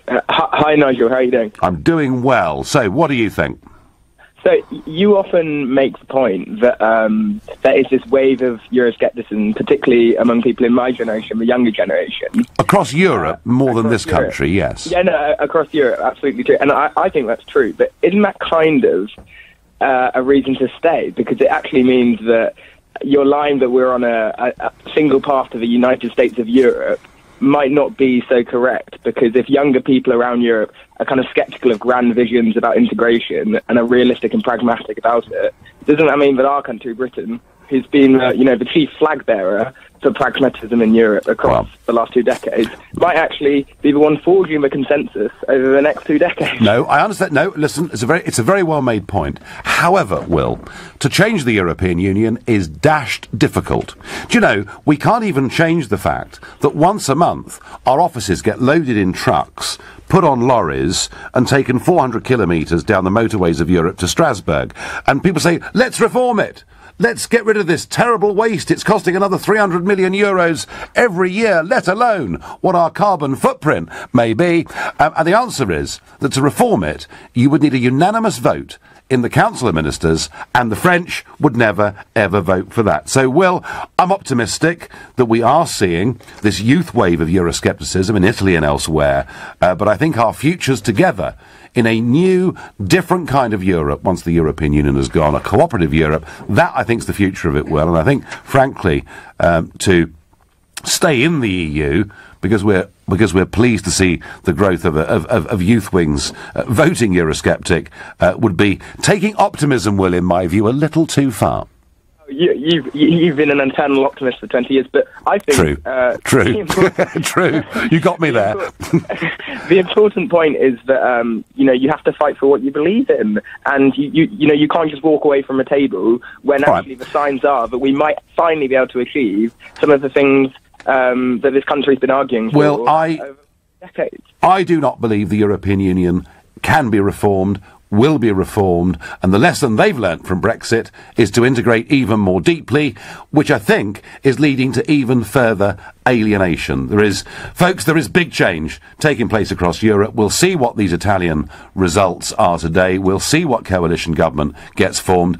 T: Hi, Nigel. How are you doing?
A: I'm doing well. So, what do you think?
T: So you often make the point that there is this wave of Euroscepticism, particularly among people in my generation, the younger generation.
A: Across Europe, more than this country, yes.
T: Yeah, no, across Europe, absolutely true. And I think that's true. But isn't that kind of a reason to stay? Because it actually means that your line that we're on a single path to the United States of Europe might not be so correct, because if younger people around Europe are kind of sceptical of grand visions about integration and are realistic and pragmatic about it, doesn't that mean that our country, Britain, who's been the chief flag bearer for pragmatism in Europe across the last 2 decades, might actually be the one forging the consensus over the next 2 decades?
A: No, I understand. No, listen, it's a very well-made point. However, Will, to change the European Union is dashed difficult. Do you know, we can't even change the fact that once a month our offices get loaded in trucks, put on lorries, and taken 400 kilometres down the motorways of Europe to Strasbourg. And people say, let's reform it. let's get rid of this terrible waste. It's costing another 300 million euros every year, let alone what our carbon footprint may be. And the answer is that to reform it, you would need a unanimous vote in the Council of Ministers, and the French would never, ever vote for that. So, Will, I'm optimistic that we are seeing this youth wave of Euroscepticism in Italy and elsewhere, but I think our futures together in a new, different kind of Europe, once the European Union has gone, a cooperative Europe, that I think is the future of it, Will. And I think, frankly, to stay in the EU, because we're pleased to see the growth of youth wings voting Eurosceptic, would be taking optimism, Will, in my view, a little too far.
T: You've been an eternal optimist for 20 years, but I think... True.
A: True. You got me there.
T: The important point is that, you have to fight for what you believe in, and you can't just walk away from a table when actually the signs are that we might finally be able to achieve some of the things that this country's been arguing for over decades.
A: I do not believe the European Union can be reformed, will be reformed, and the lesson they've learnt from Brexit is to integrate even more deeply, which I think is leading to even further alienation. There is big change taking place across Europe. We'll see what these Italian results are today. We'll see what coalition government gets formed.